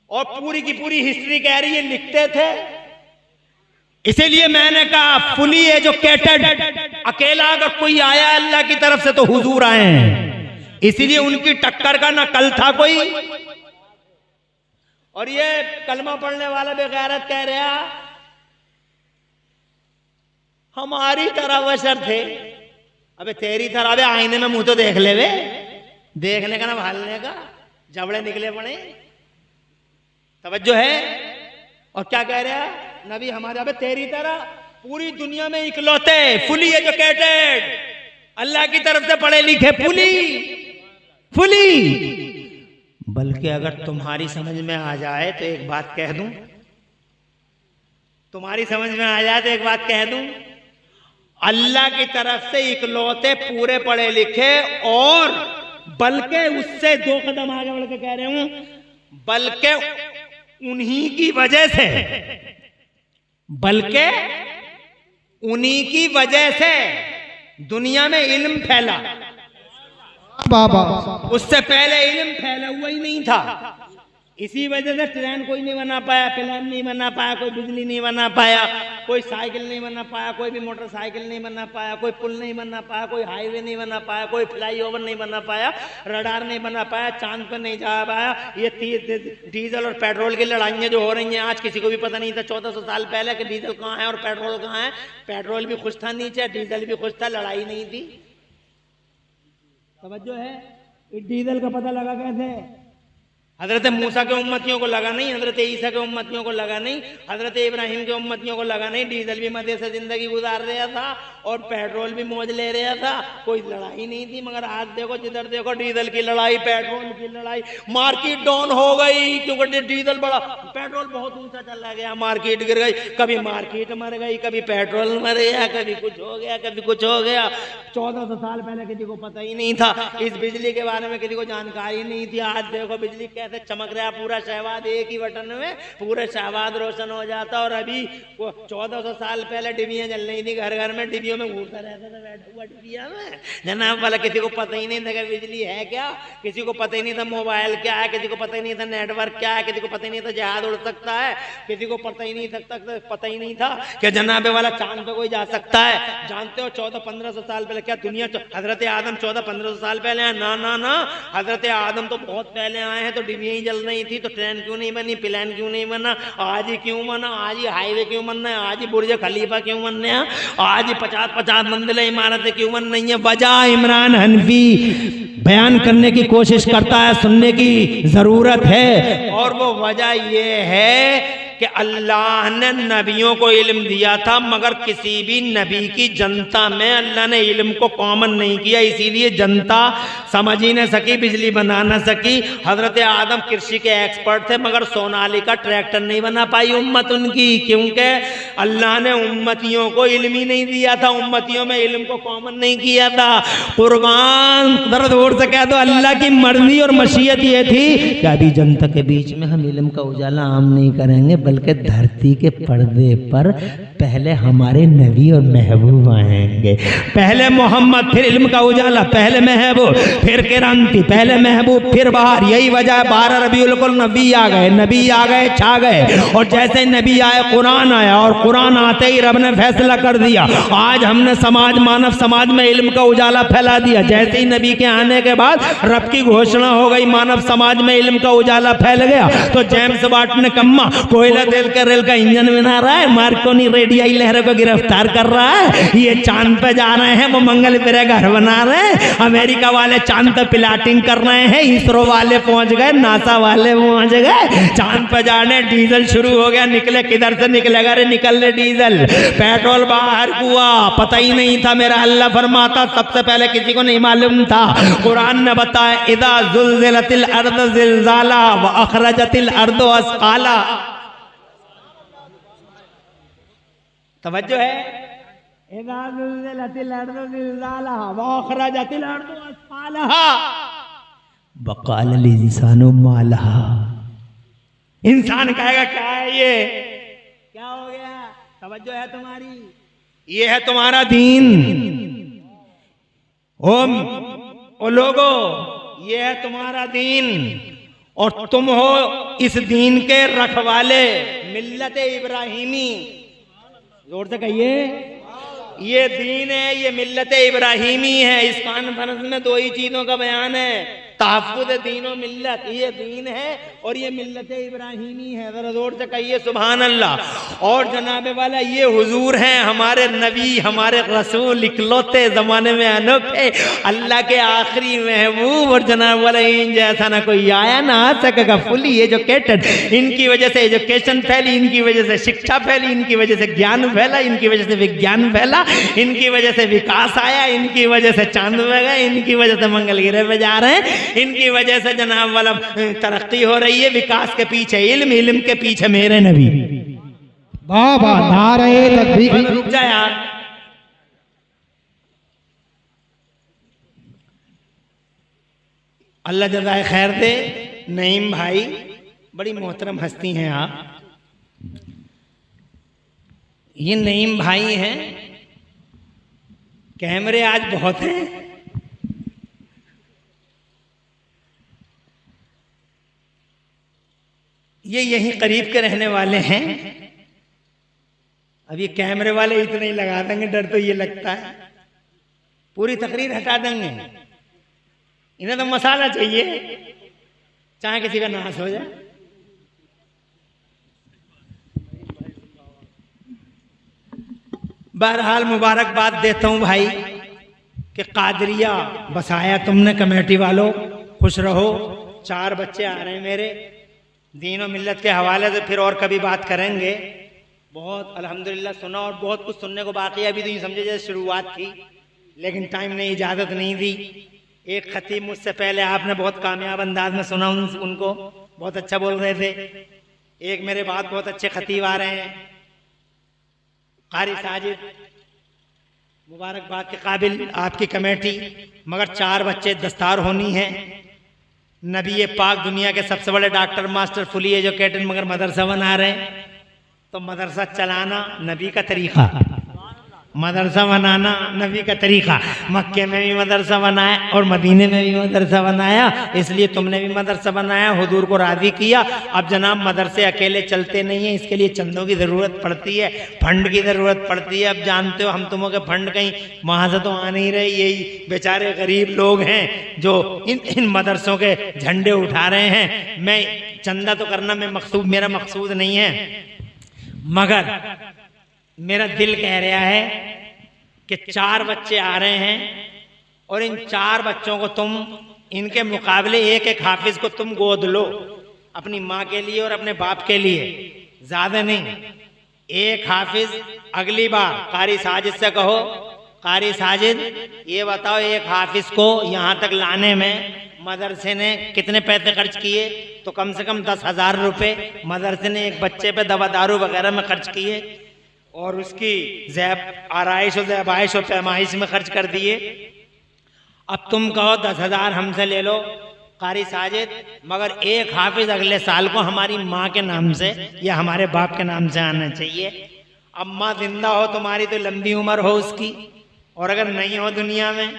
और पूरी की पूरी हिस्ट्री कह रही है लिखते थे। इसीलिए मैंने कहा फुली एजुकेटेड अकेला अगर कोई आया अल्लाह की तरफ से तो हुजूर आए हैं। इसीलिए उनकी टक्कर का न कल था कोई। और ये कलमा पढ़ने वाला बेगैरत कह रहा हमारी तरह बशर थे। अबे तेरी तरह, अबे आईने में मुंह तो देख ले वे, देखने का ना भालने का, जबड़े निकले पड़े। तवज्जो है। और क्या कह रहा नबी हमारे? अबे तेरी तरह पूरी दुनिया में इकलौते फुली एजुकेटेड अल्लाह की तरफ से पढ़े लिखे फुली। बल्कि अगर तुम्हारी समझ में आ जाए तो एक बात कह दूं, तुम्हारी समझ में आ जाए तो एक बात कह दूं, अल्लाह की तरफ से इकलौते पूरे पढ़े लिखे, और बल्कि उससे 2 कदम आगे बढ़ के कह रहे हूं, बल्कि उन्हीं की वजह से, बल्कि उन्हीं की वजह से दुनिया में इल्म फैला। बाबा उससे पहले इल्म फैला हुआ ही नहीं था। इसी वजह से ट्रेन कोई नहीं बना पाया, प्लेन नहीं बना पाया, कोई बिजली नहीं बना पाया, कोई साइकिल नहीं बना पाया, कोई भी मोटरसाइकिल नहीं बना पाया, कोई पुल नहीं बना पाया, कोई हाईवे नहीं बना पाया, कोई फ्लाईओवर नहीं बना पाया, रडार नहीं बना पाया, चांद पर नहीं जा पाया। ये डीजल और पेट्रोल की लड़ाइयाँ जो हो रही हैं आज, किसी को भी पता नहीं था 1400 साल पहले कि डीजल कहाँ है और पेट्रोल कहाँ है। पेट्रोल भी खुश था नीचे, डीजल भी खुश था, लड़ाई नहीं थी। समझो है, डीजल का पता लगा कैसे? हजरत मूसा के उम्मतियों को लगा नहीं, हजरत ईसा के उम्मतियों को लगा नहीं, हजरत इब्राहिम के उम्मतियों को लगा नहीं। डीजल भी मजे से जिंदगी गुजार रहा था और पेट्रोल भी मौज ले रहा था, कोई लड़ाई नहीं थी। मगर आज देखो, जिधर देखो डीजल की लड़ाई, पेट्रोल की लड़ाई, मार्केट डाउन हो गई क्योंकि डीजल बड़ा, पेट्रोल बहुत ऊंचा चला गया, मार्केट गिर गई। कभी मार्केट मर गई, कभी पेट्रोल मर गया, कभी कुछ हो गया, कभी कुछ हो गया। 1400 साल पहले किसी को पता ही नहीं था, इस बिजली के बारे में किसी को जानकारी नहीं थी। आज देखो बिजली कैसे चमक रहा, पूरा शहबाद एक ही बटन में पूरे शहबाद रोशन हो जाता। और अभी 1400 साल पहले डिबियां जल रही थी, घर घर में डिबियों में घूमता रहता था बैठा हुआ डिबिया में जनाब वाला। किसी को पता ही नहीं था कि बिजली है क्या, किसी को पता ही नहीं था मोबाइल क्या है, किसी को पता ही नहीं था नेटवर्क क्या है, किसी को पता ही नहीं था जहाज उड़ सकता है, किसी को पता ही नहीं था कि जनाबे वाला चांद पे कोई जा सकता है। जानते हो 1400-1500 साल पहले क्या दुनिया, हजरत आदम 1400-1500 साल पहले आए? ना, हजरत आदम तो बहुत पहले आए हैं। तो डिबियां ही जल रही थी, तो ट्रेन क्यों नहीं बनी, प्लेन क्यों नहीं बना, आज ही क्यों बना, आज ही हाईवे क्यों बनना है, आज ही बुर्ज खलीफा क्यों बनने हैं, आज ही 50-50 मंजिलें इमारतें क्यों बन रही हैं? वजह इमरान हनफी बयान करने की कोशिश करता है, सुनने की जरूरत है। और वो वजह ये है कि अल्लाह ने नबियों को इल्म दिया था, मगर किसी भी नबी की जनता में अल्लाह ने इल्म को कॉमन नहीं किया, इसीलिए जनता समझ ही न सकी, बिजली बना न सकी। हजरत आदम कृषि के एक्सपर्ट थे, मगर सोनालिका ट्रैक्टर नहीं बना पाई उम्मत उनकी, क्योंकि अल्लाह ने उम्मतियों को इल्म ही नहीं दिया था, उम्मतियों में इल्म को कॉमन नहीं किया था। कुर्बान दर्द जोर से कह दो, अल्लाह की मर्जी और मशीयत ये थी कि अभी जनता के बीच में हम इल्म का उजाला आम नहीं करेंगे, बल्कि धरती के पर्दे पर पहले हमारे नबी और महबूब आएंगे। पहले मोहम्मद, फिर इल्म का उजाला, पहले महबूब, फिर क्रांति, पहले महबूब फिर बाहर। यही वजह है 12 रबीउल अव्वल नबी आ गए, छा गए। और जैसे नबी आए कुरान आया, और कुरान आते ही रब ने फैसला कर दिया। आज हमने मानव समाज में इल्म का उजाला फैला दिया। जैसे ही नबी के आने के बाद रब की घोषणा हो गई, मानव समाज में इल्म का उजाला फैल गया। तो जेम्स वाट ने कम्मा कोयला तेल का रेल का इंजन बना रहा है, मार्कोनी रेडियाई लहरों को गिरफ्तार कर रहा है, ये चांद पे जा रहे हैं, वो मंगल पे घर बना रहे हैं, अमेरिका वाले चांद पे प्लाटिंग कर रहे हैं, इसरो वाले पहुंच गए, नासा वाले पहुंच गए, चांद पे जाने। डीजल शुरू हो गया, निकले किधर से निकलेगा रे, निकल रहे डीजल, पेट्रोल बाहर हुआ, पता ही नहीं था। मेरा अल्लाह फरमाता सबसे पहले किसी को नहीं मालूम था। कुरान ने बताया इदा जुल्जिलतिल अर्द जिल्जाला व अखरजतिल अर्द अस्काला। तवज्जो है, इदा जुल्जिलतिल अर्द जिल्जाला व अखरजतिल अर्द अस्काला वक़ाल अल इंसानु मा लहा। इंसान कहेगा क्या है ये, क्या हो गया? तवज्जो है तुम्हारी, ये है तुम्हारा दीन। ओ लोगो, ये है तुम्हारा दीन और तुम हो इस दीन के रखवाले। मिल्लत इब्राहिमी, जोर से कहिए, ये दीन है, ये मिल्लत इब्राहिमी है। इस कॉन्फ्रेंस में 2 ही चीजों का बयान है, तहफ़्फ़ुज़ दीन और मिल्लत। ये दीन है और ये मिल्लत इब्राहिमी है। ज़रा जोर से कहिए सुभान अल्लाह। और जनाबे वाला ये हुजूर हैं हमारे नबी, हमारे रसूल, इकलौते ज़माने में अनोखे, अल्लाह के आखिरी महबूब। और जनाब वाला इन जैसा ना कोई आया ना आ सकेगा, फुली एजुकेटेड। इनकी वजह से एजुकेशन फैली, इनकी वजह से शिक्षा फैली, इनकी वजह से ज्ञान फैला, इनकी वजह से विज्ञान फैला, इनकी वजह से विकास आया, इनकी वजह से चांद में गए, इनकी वजह से मंगल ग्रह पे जा रहे हैं, इनकी वजह से जनाब वाला तरक्की हो रही है। विकास के पीछे इल्म, इल्म के पीछे मेरे नबी। बाबा नारे तकबीर। रुक जा यार, अल्लाह जज़ाए खैर दे। नईम भाई बड़ी मोहतरम हस्ती हैं आप। ये नईम भाई हैं। कैमरे आज बहुत हैं। ये यहीं करीब के रहने वाले हैं। अब ये कैमरे वाले इतने ही लगा देंगे, डर तो ये लगता है पूरी तकरीर हटा देंगे। इन्हें तो मसाला चाहिए, चाहे किसी का नाश हो जाए। बहरहाल मुबारकबाद देता हूं भाई कि कादरिया बसाया तुमने कमेटी वालों, खुश रहो। 4 बच्चे आ रहे हैं मेरे। दीन और मिल्लत के हवाले से फिर और कभी बात करेंगे। बहुत अल्हम्दुलिल्लाह सुना और बहुत कुछ सुनने को बाकी है। अभी तो ये समझे जैसे शुरुआत थी, लेकिन टाइम ने इजाज़त नहीं दी। एक खतीब मुझसे पहले आपने बहुत कामयाब अंदाज में सुना, उनको बहुत अच्छा बोल रहे थे। एक मेरे बाद बहुत अच्छे खतीब आ रहे हैं, कारी साजिद, मुबारकबाद के काबिल आपकी कमेटी। मगर 4 बच्चे दस्तार होनी है। नबी पाक दुनिया के सबसे बड़े डॉक्टर मास्टर फुली एजुकेटेड, मगर मदरसा बना रहे हैं। तो मदरसा चलाना नबी का तरीका, मदरसा बनाना नबी का तरीका। मक्के में भी मदरसा बनाया और मदीने में भी मदरसा बनाया, इसलिए तुमने भी मदरसा बनाया, हुजूर को राजी किया। अब जनाब मदरसे अकेले चलते नहीं हैं, इसके लिए चंदों की ज़रूरत पड़ती है, फंड की ज़रूरत पड़ती है। अब जानते हो हम तुमों के फंड कहीं वहाँ से तो आ नहीं रहे। यही बेचारे गरीब लोग हैं जो इन मदरसों के झंडे उठा रहे हैं। मैं चंदा तो करना मेरा मकसूद नहीं है, मगर मेरा दिल कह रहा है कि 4 बच्चे आ रहे हैं और इन 4 बच्चों को तुम, इनके मुकाबले एक हाफिज को तुम गोद लो, अपनी माँ के लिए और अपने बाप के लिए, ज्यादा नहीं। एक हाफिज अगली बार कारी साजिद से कहो, कारी साजिद ये बताओ एक हाफिज को यहाँ तक लाने में मदरसे ने कितने पैसे खर्च किए? तो कम से कम 10,000 रुपये मदरसे ने एक बच्चे पे दवा दारू वगैरह में खर्च किए और उसकी आरइश और ज़ैबाइश और पैमाइश में खर्च कर दिए। अब तुम कहो 10,000 हमसे ले लो कारी साजिद, मगर एक हाफिज अगले साल को हमारी माँ के नाम से या हमारे बाप के नाम से आना चाहिए। अब माँ जिंदा हो तुम्हारी तो लंबी उम्र हो उसकी, और अगर नहीं हो दुनिया में,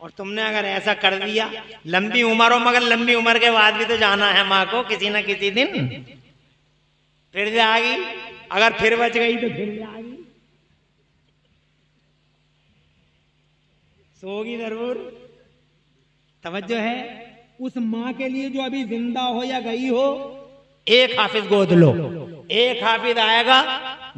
और तुमने अगर ऐसा कर दिया, लंबी उम्र हो मगर लंबी उम्र के बाद भी तो जाना है माँ को किसी न किसी दिन। फिर जाएगी, अगर फिर बच गई तो फिर जाएगी, सोगी जरूर। तवज्जो है। उस माँ के लिए जो अभी जिंदा हो या गई हो, एक हाफिज गोद लो। एक हाफिज आएगा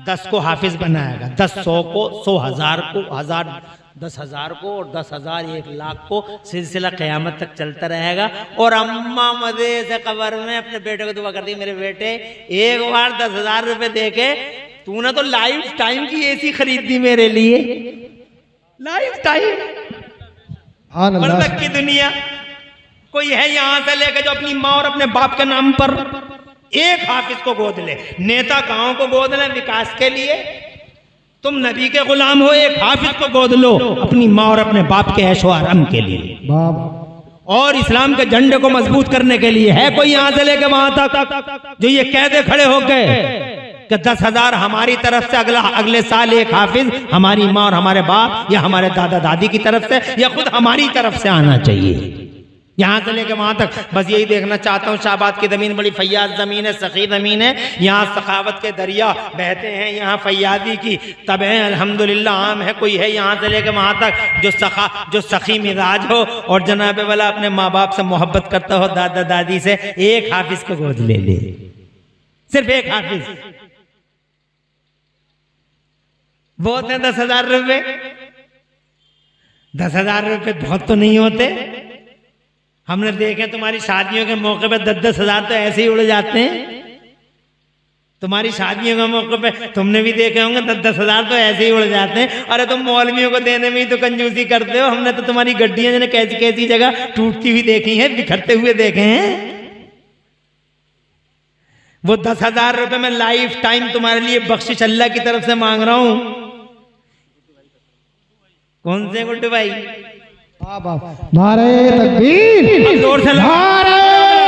10 को हाफिज बनाएगा, 10 100 को, 100 1000 को, 1000 10,000 को, और 10,000 1,00,000 को। सिलसिला क़यामत तक चलता रहेगा। और अम्मा मजे से कब्र में अपने बेटे को दुआ करती, मेरे बेटे एक बार 10,000 रुपए दे के तूने तो लाइफ टाइम की एसी खरीद दी मेरे लिए, लाइफ टाइम। बरकत की दुनिया कोई है यहाँ से लेके जो अपनी माँ और अपने बाप के नाम पर एक हाफिज को गोद ले। नेता गांव को गोद ले विकास के लिए, तुम नबी के गुलाम हो, एक हाफिज को गोद लो अपनी माँ और अपने बाप के ऐशो आराम के लिए और इस्लाम के झंडे को मजबूत करने के लिए। है कोई यहाँ से लेके वहां तक जो ये कह दे खड़े होके कि 10,000 हमारी तरफ से, अगले साल एक हाफिज हमारी माँ और हमारे बाप या हमारे दादा दादी की तरफ से या खुद हमारी तरफ से आना चाहिए। यहाँ से लेके वहां तक बस यही देखना चाहता हूँ। शाहबाद की ज़मीन बड़ी फैयाज ज़मीन है, सखी ज़मीन है, यहाँ सखावत के दरिया बहते हैं, यहाँ फैयादी की तबें अल्हम्दुलिल्लाह आम है। कोई है यहाँ से लेके वहां तक जो सखी मिजाज हो और जनाबे वाला अपने माँ बाप से मोहब्बत करता हो, दादा दादी से, एक हाफिज को गोद ले ले, सिर्फ एक हाफिज। बहुत है 10,000 रुपये, 10,000 रुपये बहुत तो नहीं होते। हमने देखे तुम्हारी शादियों के मौके पे 10,000 तो ऐसे ही उड़ जाते हैं। तुम्हारी शादियों के मौके पे तुमने भी देखे होंगे 10,000 तो ऐसे ही उड़ जाते हैं। अरे तुम मौलवियों को देने में ही तो कंजूसी करते हो। हमने तो तुम्हारी गड्डियां जो कैसी कैसी जगह टूटती हुई देखी हैं, बिखरते हुए देखे हैं। वो 10,000 रुपये में लाइफ टाइम तुम्हारे लिए बख्शिश अल्लाह की तरफ से मांग रहा हूं। कौन से गुड्डू भाई? नारे तकबीर, जोर से नारे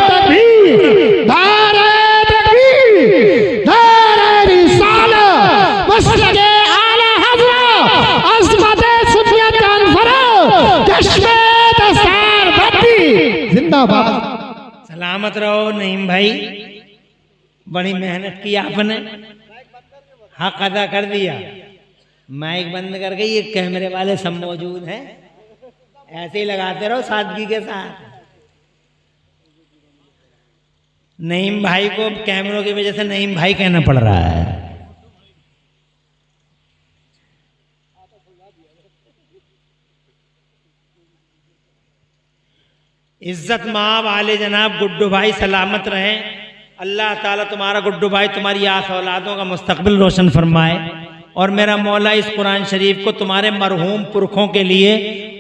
तकबीर, नारे तकबीर, नारे रिसालत, मसलके आला हज़रत, अज़मत सुन्नियत कॉन्फ्रेंस, चश्मे दस्तार बत्ती, जिंदाबाद। सलामत रहो नईम भाई, बड़ी मेहनत की आपने, हक अदा कर दिया। माइक बंद करके ये कैमरे वाले सब मौजूद हैं, ऐसे ही लगाते रहो सादगी के साथ। नईम भाई को कैमरों की वजह से नईम भाई कहना पड़ रहा है। इज्जत माँ वाले जनाब गुड्डू भाई सलामत रहें। अल्लाह ताला तुम्हारा गुड्डू भाई तुम्हारी आस औलादों का मुस्तकबिल रोशन फरमाए, और मेरा मौला इस कुरान शरीफ को तुम्हारे मरहूम पुरखों के लिए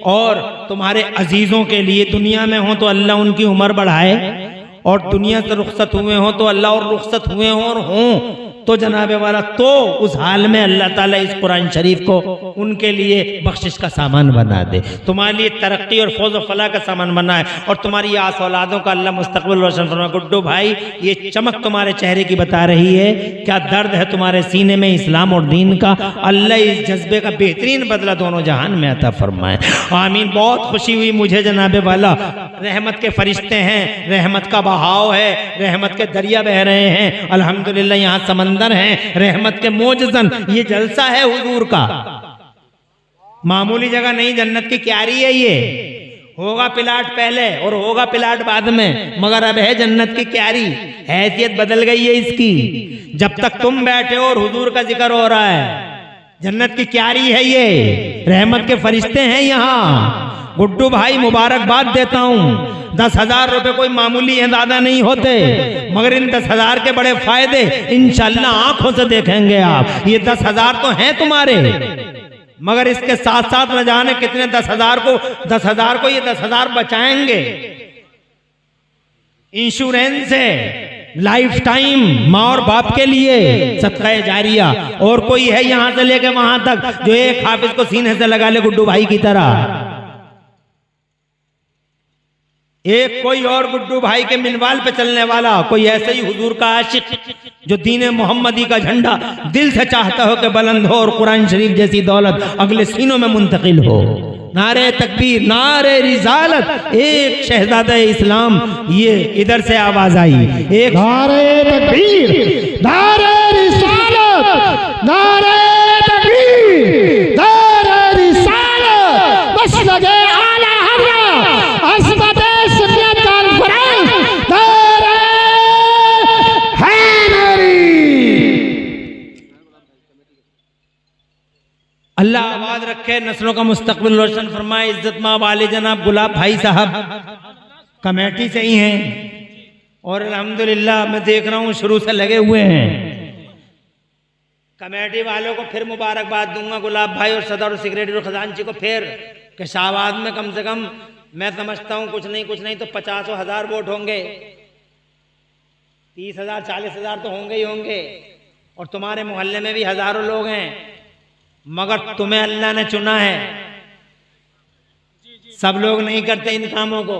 और तुम्हारे अजीज़ों के लिए, दुनिया में हो तो अल्लाह उनकी उम्र बढ़ाए, और दुनिया से रुखसत हुए हों तो अल्लाह, और रुखसत हुए हों और हों तो जनाबे वाला, तो उस हाल में अल्लाह ताला इस कुरान शरीफ को उनके लिए बख्शिश का सामान बना दे, तुम्हारे लिए तरक्की और फौज और फलाह का सामान बनाए, और तुम्हारी आस औलादों का अल्लाह मुस्तकबिल रोशन फरमाए। गुड्डू भाई, ये चमक तुम्हारे चेहरे की बता रही है क्या दर्द है तुम्हारे सीने में इस्लाम और दीन का। अल्लाह इस जज्बे का बेहतरीन बदला दोनों जहान में अता फरमाए, आमीन। बहुत खुशी हुई मुझे जनाबे वाला, रहमत के फरिश्ते हैं, रहमत का बहाव है, रहमत के दरिया बह रहे हैं, अल्हम्दुलिल्लाह। यहाँ समंदर हैं रहमत के मोजज़न, ये जलसा है हुजूर का, मामूली जगह नहीं, जन्नत की क्यारी है ये। होगा प्लाट पहले और होगा प्लाट बाद में, मगर अब है जन्नत की क्यारी, हैसियत बदल गई है इसकी। जब तक तुम बैठे हो और हुजूर का जिक्र हो रहा है, जन्नत की क्यारी है ये, रहमत के फरिश्ते हैं यहाँ। गुड्डू भाई मुबारकबाद देता हूँ, 10,000 रुपए कोई मामूली है, ज्यादा नहीं होते, मगर इन 10,000 के बड़े फायदे इंशाअल्लाह आंखों से देखेंगे आप। ये 10,000 तो हैं तुम्हारे, मगर इसके साथ साथ न जाने कितने 10,000 को ये 10,000 बचाएंगे। इंश्योरेंस है लाइफ टाइम माँ और बाप के लिए, सदका जारिया। और कोई है यहां से लेके वहां तक जो एक हाफिज को सीने से लगा ले गुड्डू भाई की तरह, एक कोई और गुड्डू भाई के मिनवाल पे चलने वाला, कोई ऐसे ही हुजूर का आशिक जो दीन मोहम्मदी का झंडा दिल से चाहता हो कि बुलंद हो, और कुरान शरीफ जैसी दौलत अगले सीनों में मुंतकिल हो। नारे तकबीर, नारे रिसालत, एक शहजादा इस्लाम, ये इधर से आवाज आई, एक नारे तकबीर, नारे रिसालत, नारे तकबीर, नारे रिसालत, बस लगे आला हज़रत, अज़मत सुन्नियत कॉन्फ्रेंस, नारे हैदरी। अल्लाह आबाद रखे, नस्लों का मुस्तकबिल रोशन फरमाए। इज्जत माँ वाले जनाब गुलाब भाई साहब कमेटी से ही हैं, और अल्हम्दुलिल्लाह मैं देख रहा हूँ शुरू से लगे हुए हैं। कमेटी वालों को फिर मुबारकबाद दूंगा, गुलाब भाई और सदर और सेक्रेटरी और खजांची को फिर, कि शाहबाद में कम से कम मैं समझता हूँ कुछ नहीं तो 50,000 वोट होंगे, 30,000 40,000 तो होंगे ही होंगे, और तुम्हारे मोहल्ले में भी हजारों लोग हैं, मगर तुम्हें अल्लाह ने चुना है। सब लोग नहीं करते इन कामों को,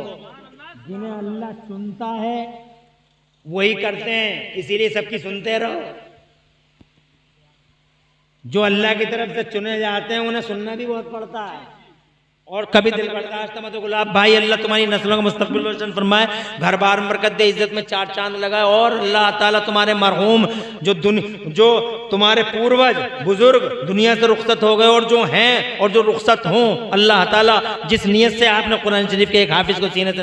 जिन्हें अल्लाह चुनता है वही करते हैं, इसीलिए सबकी सुनते रहो। जो अल्लाह की तरफ से चुने जाते हैं उन्हें सुनना भी बहुत पड़ता है, और कभी दिल बर्दाश्त मत। गुलाब भाई, अल्लाह तुम्हारी नस्लों का मुस्तकबिल रोशन फरमाए, घर बार बरकत दे, इज्जत में 4 चांद लगाए, और अल्लाह ताला तुम्हारे मरहूम जो तुम्हारे पूर्वज बुजुर्ग दुनिया से रुखसत हो गए और जो हैं और जो रुखसत हों, अल्लाह ताला जिस नियत से आपने कुरान शरीफ के एक हाफिज को सीने से